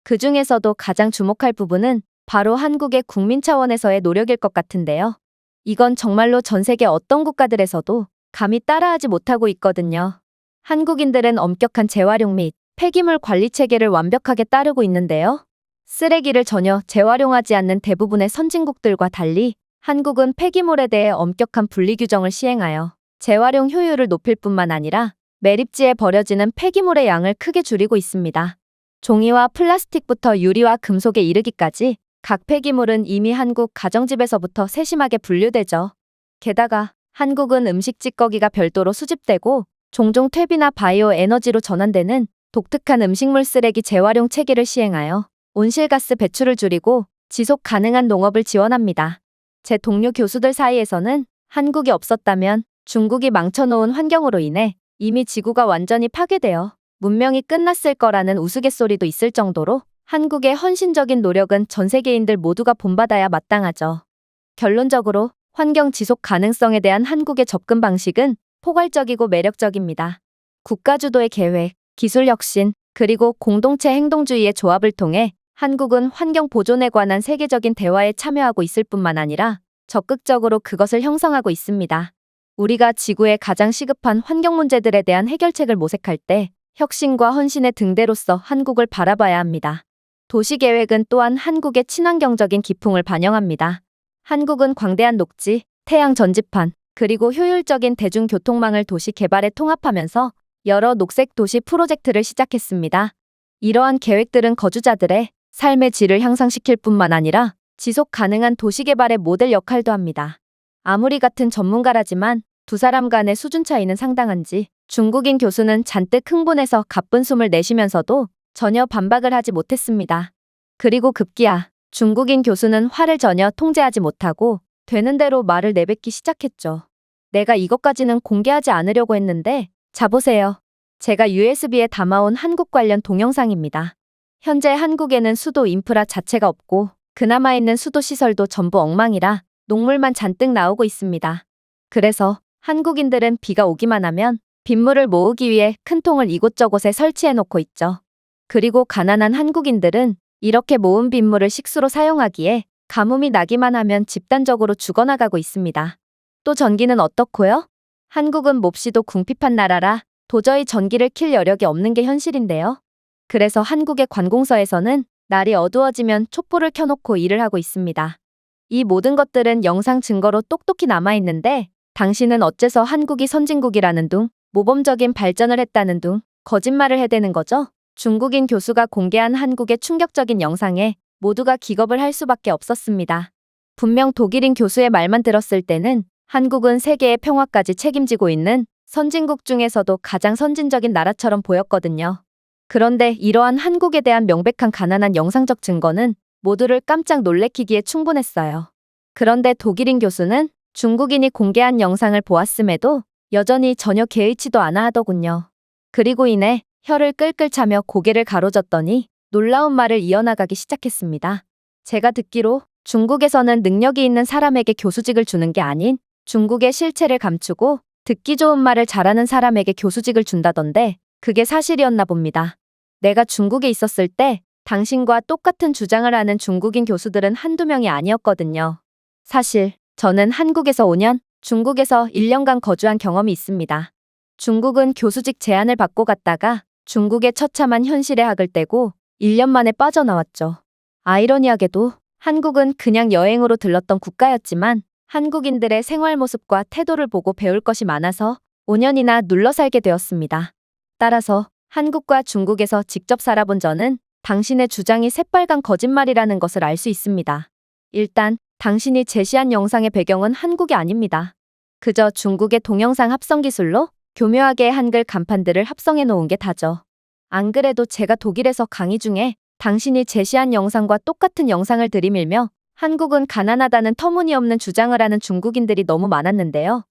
그 중에서도 가장 주목할 부분은 바로 한국의 국민 차원에서의 노력일 것 같은데요. 이건 정말로 전 세계 어떤 국가들에서도 감히 따라하지 못하고 있거든요. 한국인들은 엄격한 재활용 및 폐기물 관리 체계를 완벽하게 따르고 있는데요. 쓰레기를 전혀 재활용하지 않는 대부분의 선진국들과 달리 한국은 폐기물에 대해 엄격한 분리 규정을 시행하여 재활용 효율을 높일 뿐만 아니라 매립지에 버려지는 폐기물의 양을 크게 줄이고 있습니다. 종이와 플라스틱부터 유리와 금속에 이르기까지 각 폐기물은 이미 한국 가정집에서부터 세심하게 분류되죠. 게다가 한국은 음식 찌꺼기가 별도로 수집되고 종종 퇴비나 바이오 에너지로 전환되는 독특한 음식물 쓰레기 재활용 체계를 시행하여 온실가스 배출을 줄이고 지속 가능한 농업을 지원합니다. 제 동료 교수들 사이에서는 한국이 없었다면 중국이 망쳐놓은 환경으로 인해 이미 지구가 완전히 파괴되어 문명이 끝났을 거라는 우스갯소리도 있을 정도로 한국의 헌신적인 노력은 전 세계인들 모두가 본받아야 마땅하죠. 결론적으로 환경 지속 가능성에 대한 한국의 접근 방식은 포괄적이고 매력적입니다. 국가 주도의 계획, 기술 혁신, 그리고 공동체 행동주의의 조합을 통해 한국은 환경 보존에 관한 세계적인 대화에 참여하고 있을 뿐만 아니라 적극적으로 그것을 형성하고 있습니다. 우리가 지구의 가장 시급한 환경 문제들에 대한 해결책을 모색할 때 혁신과 헌신의 등대로서 한국을 바라봐야 합니다. 도시계획은 또한 한국의 친환경적인 기풍을 반영합니다. 한국은 광대한 녹지, 태양 전지판, 그리고 효율적인 대중교통망을 도시 개발에 통합하면서 여러 녹색 도시 프로젝트를 시작했습니다. 이러한 계획들은 거주자들의 삶의 질을 향상시킬 뿐만 아니라 지속 가능한 도시 개발의 모델 역할도 합니다. 아무리 같은 전문가라지만 두 사람 간의 수준 차이는 상당한지 중국인 교수는 잔뜩 흥분해서 가쁜 숨을 내쉬면서도 전혀 반박을 하지 못했습니다. 그리고 급기야 중국인 교수는 화를 전혀 통제하지 못하고 되는 대로 말을 내뱉기 시작했죠. 내가 이것까지는 공개하지 않으려고 했는데 자 보세요. 제가 USB에 담아온 한국 관련 동영상입니다. 현재 한국에는 수도 인프라 자체가 없고 그나마 있는 수도 시설도 전부 엉망이라 녹물만 잔뜩 나오고 있습니다. 그래서 한국인들은 비가 오기만 하면 빗물을 모으기 위해 큰 통을 이곳저곳에 설치해 놓고 있죠. 그리고 가난한 한국인들은 이렇게 모은 빗물을 식수로 사용하기에 가뭄이 나기만 하면 집단적으로 죽어나가고 있습니다. 또 전기는 어떻고요? 한국은 몹시도 궁핍한 나라라 도저히 전기를 킬 여력이 없는 게 현실인데요. 그래서 한국의 관공서에서는 날이 어두워지면 촛불을 켜놓고 일을 하고 있습니다. 이 모든 것들은 영상 증거로 똑똑히 남아있는데 당신은 어째서 한국이 선진국이라는 둥, 모범적인 발전을 했다는 둥, 거짓말을 해대는 거죠? 중국인 교수가 공개한 한국의 충격적인 영상에 모두가 기겁을 할 수밖에 없었습니다. 분명 독일인 교수의 말만 들었을 때는 한국은 세계의 평화까지 책임지고 있는 선진국 중에서도 가장 선진적인 나라처럼 보였거든요. 그런데 이러한 한국에 대한 명백한 가난한 영상적 증거는 모두를 깜짝 놀래키기에 충분했어요. 그런데 독일인 교수는 중국인이 공개한 영상을 보았음에도 여전히 전혀 개의치도 않아 하더군요. 그리고 이내 혀를 끌끌 차며 고개를 가로젓더니 놀라운 말을 이어나가기 시작했습니다. 제가 듣기로 중국에서는 능력이 있는 사람에게 교수직을 주는 게 아닌 중국의 실체를 감추고 듣기 좋은 말을 잘하는 사람에게 교수직을 준다던데 그게 사실이었나 봅니다. 내가 중국에 있었을 때 당신과 똑같은 주장을 하는 중국인 교수들은 한두 명이 아니었거든요. 사실 저는 한국에서 5년, 중국에서 1년간 거주한 경험이 있습니다. 중국은 교수직 제안을 받고 갔다가 중국의 처참한 현실에 학을 떼고 1년 만에 빠져나왔죠. 아이러니하게도 한국은 그냥 여행으로 들렀던 국가였지만 한국인들의 생활 모습과 태도를 보고 배울 것이 많아서 5년이나 눌러 살게 되었습니다. 따라서 한국과 중국에서 직접 살아본 저는 당신의 주장이 새빨간 거짓말이라는 것을 알 수 있습니다. 일단 당신이 제시한 영상의 배경은 한국이 아닙니다. 그저 중국의 동영상 합성 기술로 교묘하게 한글 간판들을 합성해 놓은 게 다죠. 안 그래도 제가 독일에서 강의 중에 당신이 제시한 영상과 똑같은 영상을 들이밀며 한국은 가난하다는 터무니없는 주장을 하는 중국인들이 너무 많았는데요.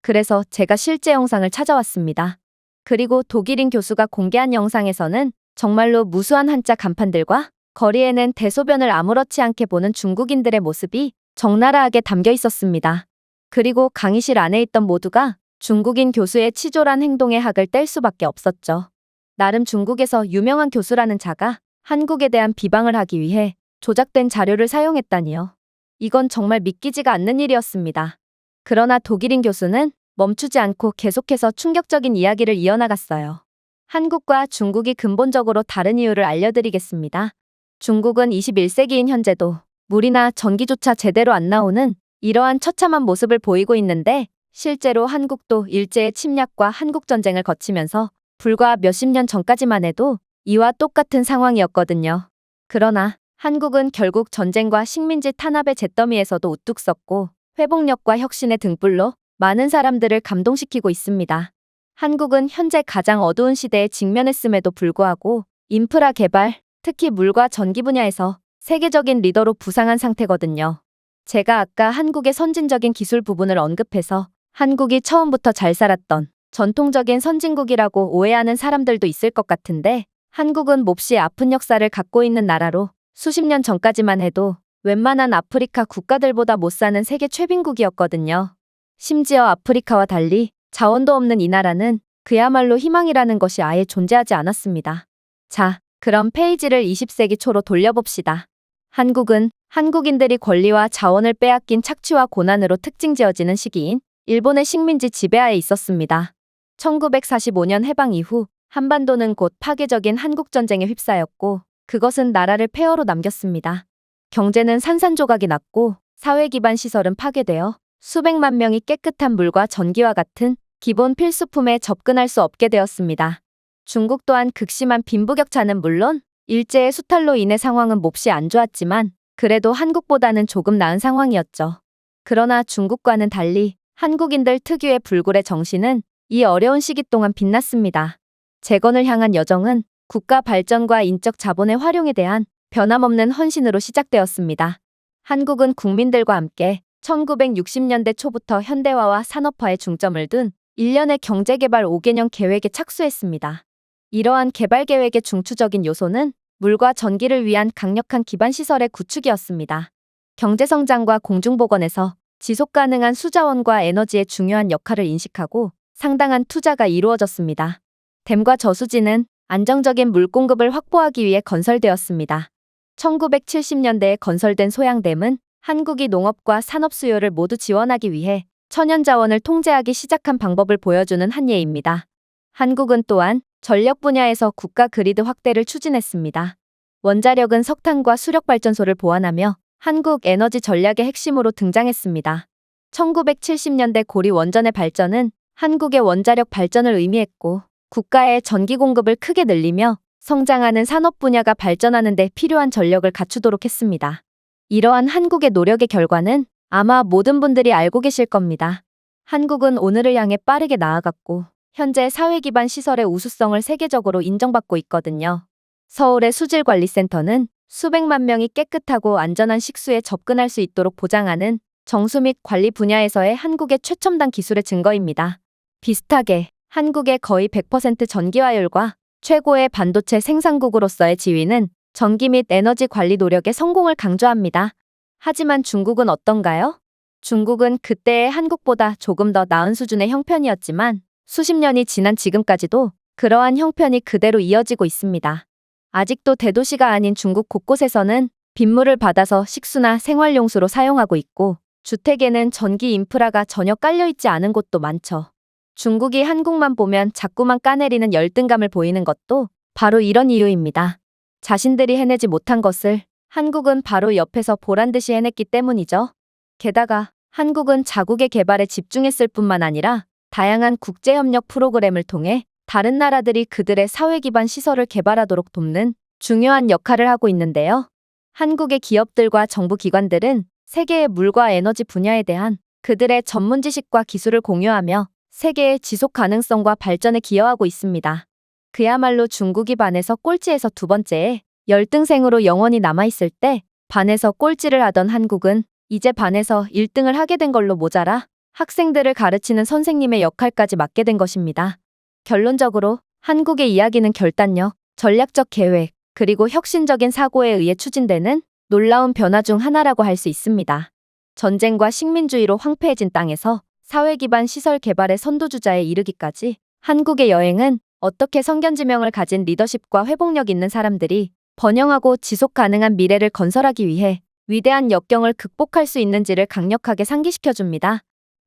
그래서 제가 실제 영상을 찾아왔습니다. 그리고 독일인 교수가 공개한 영상에서는 정말로 무수한 한자 간판들과 거리에는 대소변을 아무렇지 않게 보는 중국인들의 모습이 적나라하게 담겨 있었습니다. 그리고 강의실 안에 있던 모두가 중국인 교수의 치졸한 행동에 학을 뗄 수밖에 없었죠. 나름 중국에서 유명한 교수라는 자가 한국에 대한 비방을 하기 위해 조작된 자료를 사용했다니요. 이건 정말 믿기지가 않는 일이었습니다. 그러나 독일인 교수는 멈추지 않고 계속해서 충격적인 이야기를 이어나갔어요. 한국과 중국이 근본적으로 다른 이유를 알려드리겠습니다. 중국은 21세기인 현재도 물이나 전기조차 제대로 안 나오는 이러한 처참한 모습을 보이고 있는데 실제로 한국도 일제의 침략과 한국전쟁을 거치면서 불과 몇십 년 전까지만 해도 이와 똑같은 상황이었거든요. 그러나 한국은 결국 전쟁과 식민지 탄압의 잿더미에서도 우뚝 섰고 회복력과 혁신의 등불로 많은 사람들을 감동시키고 있습니다. 한국은 현재 가장 어두운 시대에 직면했음에도 불구하고 인프라 개발, 특히 물과 전기 분야에서 세계적인 리더로 부상한 상태거든요. 제가 아까 한국의 선진적인 기술 부분을 언급해서 한국이 처음부터 잘 살았던 전통적인 선진국이라고 오해하는 사람들도 있을 것 같은데 한국은 몹시 아픈 역사를 갖고 있는 나라로 수십 년 전까지만 해도 웬만한 아프리카 국가들보다 못 사는 세계 최빈국이었거든요. 심지어 아프리카와 달리 자원도 없는 이 나라는 그야말로 희망이라는 것이 아예 존재하지 않았습니다. 자, 그럼 페이지를 20세기 초로 돌려봅시다. 한국은 한국인들이 권리와 자원을 빼앗긴 착취와 고난으로 특징지어지는 시기인 일본의 식민지 지배하에 있었습니다. 1945년 해방 이후 한반도는 곧 파괴적인 한국전쟁에 휩싸였고 그것은 나라를 폐허로 남겼습니다. 경제는 산산조각이 났고 사회 기반 시설은 파괴되어 수백만 명이 깨끗한 물과 전기와 같은 기본 필수품에 접근할 수 없게 되었습니다. 중국 또한 극심한 빈부격차는 물론 일제의 수탈로 인해 상황은 몹시 안 좋았지만 그래도 한국보다는 조금 나은 상황이었죠. 그러나 중국과는 달리 한국인들 특유의 불굴의 정신은 이 어려운 시기 동안 빛났습니다. 재건을 향한 여정은 국가 발전과 인적 자본의 활용에 대한 변함없는 헌신으로 시작되었습니다. 한국은 국민들과 함께 1960년대 초부터 현대화와 산업화에 중점을 둔 일련의 경제개발 5개년 계획에 착수했습니다. 이러한 개발 계획의 중추적인 요소는 물과 전기를 위한 강력한 기반시설의 구축이었습니다. 경제성장과 공중보건에서 지속가능한 수자원과 에너지의 중요한 역할을 인식하고 상당한 투자가 이루어졌습니다. 댐과 저수지는 안정적인 물 공급을 확보하기 위해 건설되었습니다. 1970년대에 건설된 소양댐은 한국이 농업과 산업 수요를 모두 지원하기 위해 천연자원을 통제하기 시작한 방법을 보여주는 한 예입니다. 한국은 또한 전력 분야에서 국가 그리드 확대를 추진했습니다. 원자력은 석탄과 수력발전소를 보완하며 한국 에너지 전략의 핵심으로 등장했습니다. 1970년대 고리 원전의 발전은 한국의 원자력 발전을 의미했고 국가의 전기 공급을 크게 늘리며 성장하는 산업 분야가 발전하는 데 필요한 전력을 갖추도록 했습니다. 이러한 한국의 노력의 결과는 아마 모든 분들이 알고 계실 겁니다. 한국은 오늘을 향해 빠르게 나아갔고 현재 사회 기반 시설의 우수성을 세계적으로 인정받고 있거든요. 서울의 수질관리센터는 수백만 명이 깨끗하고 안전한 식수에 접근할 수 있도록 보장하는 정수 및 관리 분야에서의 한국의 최첨단 기술의 증거입니다. 비슷하게 한국의 거의 100% 전기화율과 최고의 반도체 생산국으로서의 지위는 전기 및 에너지 관리 노력의 성공을 강조합니다. 하지만 중국은 어떤가요? 중국은 그때의 한국보다 조금 더 나은 수준의 형편이었지만 수십 년이 지난 지금까지도 그러한 형편이 그대로 이어지고 있습니다. 아직도 대도시가 아닌 중국 곳곳에서는 빗물을 받아서 식수나 생활용수로 사용하고 있고 주택에는 전기 인프라가 전혀 깔려있지 않은 곳도 많죠. 중국이 한국만 보면 자꾸만 까내리는 열등감을 보이는 것도 바로 이런 이유입니다. 자신들이 해내지 못한 것을 한국은 바로 옆에서 보란듯이 해냈기 때문이죠. 게다가 한국은 자국의 개발에 집중했을 뿐만 아니라 다양한 국제협력 프로그램을 통해 다른 나라들이 그들의 사회 기반 시설을 개발하도록 돕는 중요한 역할을 하고 있는데요. 한국의 기업들과 정부 기관들은 세계의 물과 에너지 분야에 대한 그들의 전문 지식과 기술을 공유하며 세계의 지속 가능성과 발전에 기여하고 있습니다. 그야말로 중국이 반에서 꼴찌에서 두 번째에 열등생으로 영원히 남아있을 때 반에서 꼴찌를 하던 한국은 이제 반에서 1등을 하게 된 걸로 모자라 학생들을 가르치는 선생님의 역할까지 맡게 된 것입니다. 결론적으로 한국의 이야기는 결단력, 전략적 계획, 그리고 혁신적인 사고에 의해 추진되는 놀라운 변화 중 하나라고 할 수 있습니다. 전쟁과 식민주의로 황폐해진 땅에서 사회 기반 시설 개발의 선도주자에 이르기까지 한국의 여행은 어떻게 성견지명을 가진 리더십과 회복력 있는 사람들이 번영하고 지속 가능한 미래를 건설하기 위해 위대한 역경을 극복할 수 있는지를 강력하게 상기시켜줍니다.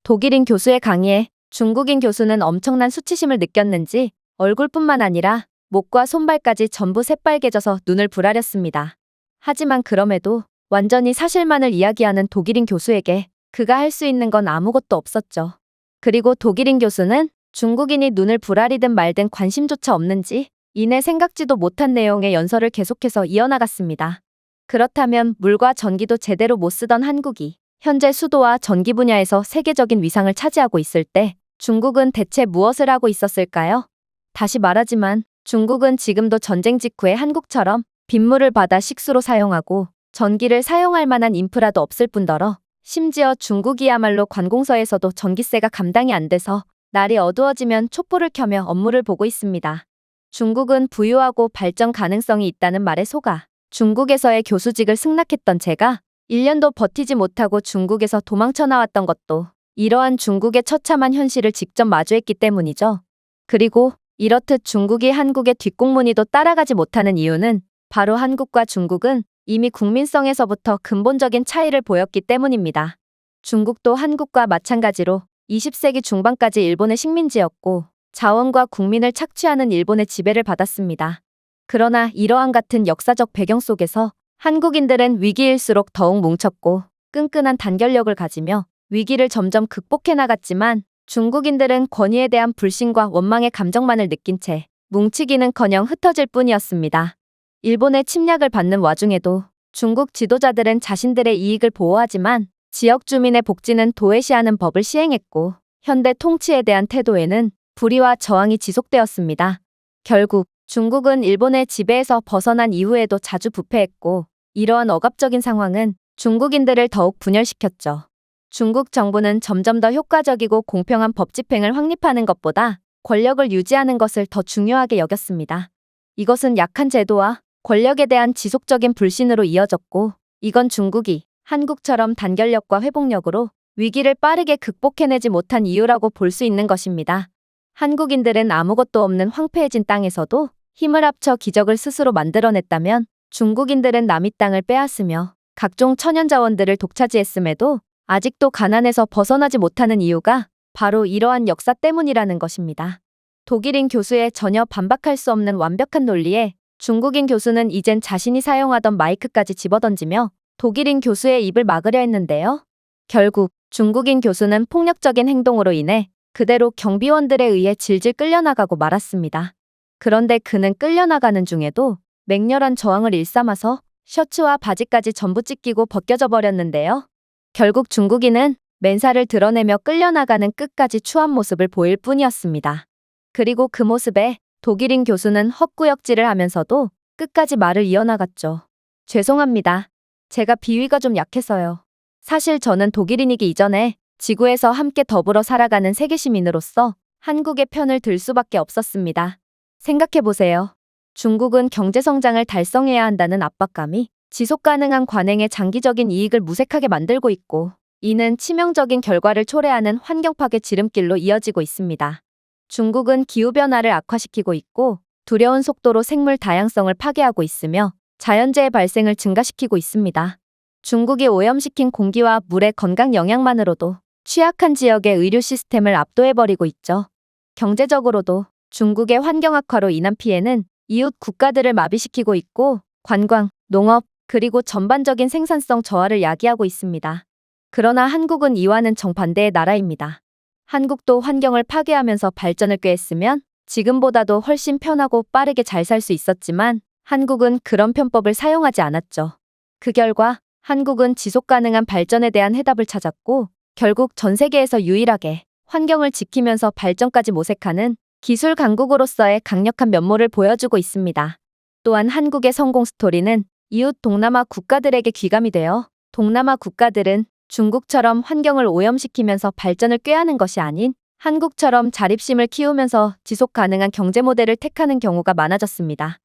독일인 교수의 강의에 중국인 교수는 엄청난 수치심을 느꼈는지 얼굴뿐만 아니라 목과 손발까지 전부 새빨개져서 눈을 부라렸습니다. 하지만 그럼에도 완전히 사실만을 이야기하는 독일인 교수에게 그가 할 수 있는 건 아무것도 없었죠. 그리고 독일인 교수는 중국인이 눈을 부라리든 말든 관심조차 없는지 이내 생각지도 못한 내용의 연설을 계속해서 이어나갔습니다. 그렇다면 물과 전기도 제대로 못 쓰던 한국이 현재 수도와 전기 분야에서 세계적인 위상을 차지하고 있을 때 중국은 대체 무엇을 하고 있었을까요? 다시 말하지만 중국은 지금도 전쟁 직후의 한국처럼 빗물을 받아 식수로 사용하고 전기를 사용할 만한 인프라도 없을 뿐더러 심지어 중국이야말로 관공서에서도 전기세가 감당이 안 돼서 날이 어두워지면 촛불을 켜며 업무를 보고 있습니다. 중국은 부유하고 발전 가능성이 있다는 말에 속아 중국에서의 교수직을 승낙했던 제가 1년도 버티지 못하고 중국에서 도망쳐 나왔던 것도 이러한 중국의 처참한 현실을 직접 마주했기 때문이죠. 그리고 이렇듯 중국이 한국의 뒷공무니도 따라가지 못하는 이유는 바로 한국과 중국은 이미 국민성에서부터 근본적인 차이를 보였기 때문입니다. 중국도 한국과 마찬가지로 20세기 중반까지 일본의 식민지였고 자원과 국민을 착취하는 일본의 지배를 받았습니다. 그러나 이러한 같은 역사적 배경 속에서 한국인들은 위기일수록 더욱 뭉쳤고 끈끈한 단결력을 가지며 위기를 점점 극복해 나갔지만 중국인들은 권위에 대한 불신과 원망의 감정만을 느낀 채 뭉치기는커녕 흩어질 뿐이었습니다. 일본의 침략을 받는 와중에도 중국 지도자들은 자신들의 이익을 보호하지만 지역 주민의 복지는 도외시하는 법을 시행했고 현대 통치에 대한 태도에는 불의와 저항이 지속되었습니다. 결국 중국은 일본의 지배에서 벗어난 이후에도 자주 부패했고 이러한 억압적인 상황은 중국인들을 더욱 분열시켰죠. 중국 정부는 점점 더 효과적이고 공평한 법 집행을 확립하는 것보다 권력을 유지하는 것을 더 중요하게 여겼습니다. 이것은 약한 제도와 권력에 대한 지속적인 불신으로 이어졌고 이건 중국이 한국처럼 단결력과 회복력으로 위기를 빠르게 극복해내지 못한 이유라고 볼 수 있는 것입니다. 한국인들은 아무것도 없는 황폐해진 땅에서도 힘을 합쳐 기적을 스스로 만들어냈다면 중국인들은 남의 땅을 빼앗으며 각종 천연자원들을 독차지했음에도 아직도 가난에서 벗어나지 못하는 이유가 바로 이러한 역사 때문이라는 것입니다. 독일인 교수의 전혀 반박할 수 없는 완벽한 논리에 중국인 교수는 이젠 자신이 사용하던 마이크까지 집어던지며 독일인 교수의 입을 막으려 했는데요. 결국 중국인 교수는 폭력적인 행동으로 인해 그대로 경비원들에 의해 질질 끌려나가고 말았습니다. 그런데 그는 끌려나가는 중에도 맹렬한 저항을 일삼아서 셔츠와 바지까지 전부 찢기고 벗겨져 버렸는데요. 결국 중국인은 맨살을 드러내며 끌려나가는 끝까지 추한 모습을 보일 뿐이었습니다. 그리고 그 모습에 독일인 교수는 헛구역질을 하면서도 끝까지 말을 이어나갔죠. 죄송합니다. 제가 비위가 좀 약해서요. 사실 저는 독일인이기 이전에 지구에서 함께 더불어 살아가는 세계 시민으로서 한국의 편을 들 수밖에 없었습니다. 생각해보세요. 중국은 경제성장을 달성해야 한다는 압박감이 지속가능한 관행의 장기적인 이익을 무색하게 만들고 있고, 이는 치명적인 결과를 초래하는 환경 파괴 지름길로 이어지고 있습니다. 중국은 기후변화를 악화시키고 있고 두려운 속도로 생물 다양성을 파괴하고 있으며 자연재해 발생을 증가시키고 있습니다. 중국이 오염시킨 공기와 물의 건강 영향만으로도 취약한 지역의 의료 시스템을 압도해버리고 있죠. 경제적으로도 중국의 환경 악화로 인한 피해는 이웃 국가들을 마비시키고 있고 관광, 농업, 그리고 전반적인 생산성 저하를 야기하고 있습니다. 그러나 한국은 이와는 정반대의 나라입니다. 한국도 환경을 파괴하면서 발전을 꾀했으면 지금보다도 훨씬 편하고 빠르게 잘 살 수 있었지만 한국은 그런 편법을 사용하지 않았죠. 그 결과 한국은 지속가능한 발전에 대한 해답을 찾았고 결국 전 세계에서 유일하게 환경을 지키면서 발전까지 모색하는 기술 강국으로서의 강력한 면모를 보여주고 있습니다. 또한 한국의 성공 스토리는 이웃 동남아 국가들에게 귀감이 되어 동남아 국가들은 중국처럼 환경을 오염시키면서 발전을 꾀하는 것이 아닌 한국처럼 자립심을 키우면서 지속 가능한 경제 모델을 택하는 경우가 많아졌습니다.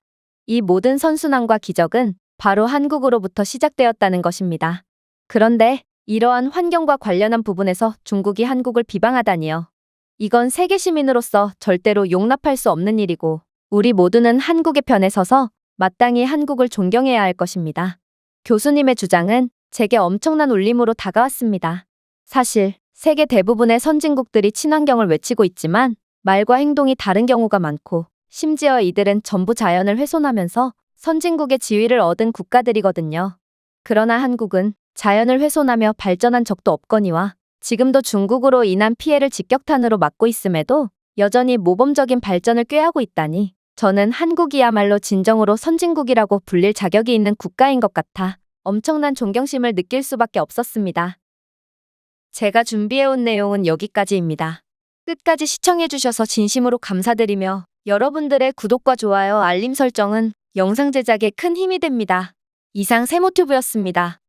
이 모든 선순환과 기적은 바로 한국으로부터 시작되었다는 것입니다. 그런데 이러한 환경과 관련한 부분에서 중국이 한국을 비방하다니요. 이건 세계 시민으로서 절대로 용납할 수 없는 일이고 우리 모두는 한국의 편에 서서 마땅히 한국을 존경해야 할 것입니다. 교수님의 주장은 제게 엄청난 울림으로 다가왔습니다. 사실 세계 대부분의 선진국들이 친환경을 외치고 있지만 말과 행동이 다른 경우가 많고 심지어 이들은 전부 자연을 훼손하면서 선진국의 지위를 얻은 국가들이거든요. 그러나 한국은 자연을 훼손하며 발전한 적도 없거니와 지금도 중국으로 인한 피해를 직격탄으로 맞고 있음에도 여전히 모범적인 발전을 꾀하고 있다니 저는 한국이야말로 진정으로 선진국이라고 불릴 자격이 있는 국가인 것 같아 엄청난 존경심을 느낄 수밖에 없었습니다. 제가 준비해온 내용은 여기까지입니다. 끝까지 시청해주셔서 진심으로 감사드리며 여러분들의 구독과 좋아요, 알림 설정은 영상 제작에 큰 힘이 됩니다. 이상 세모튜브였습니다.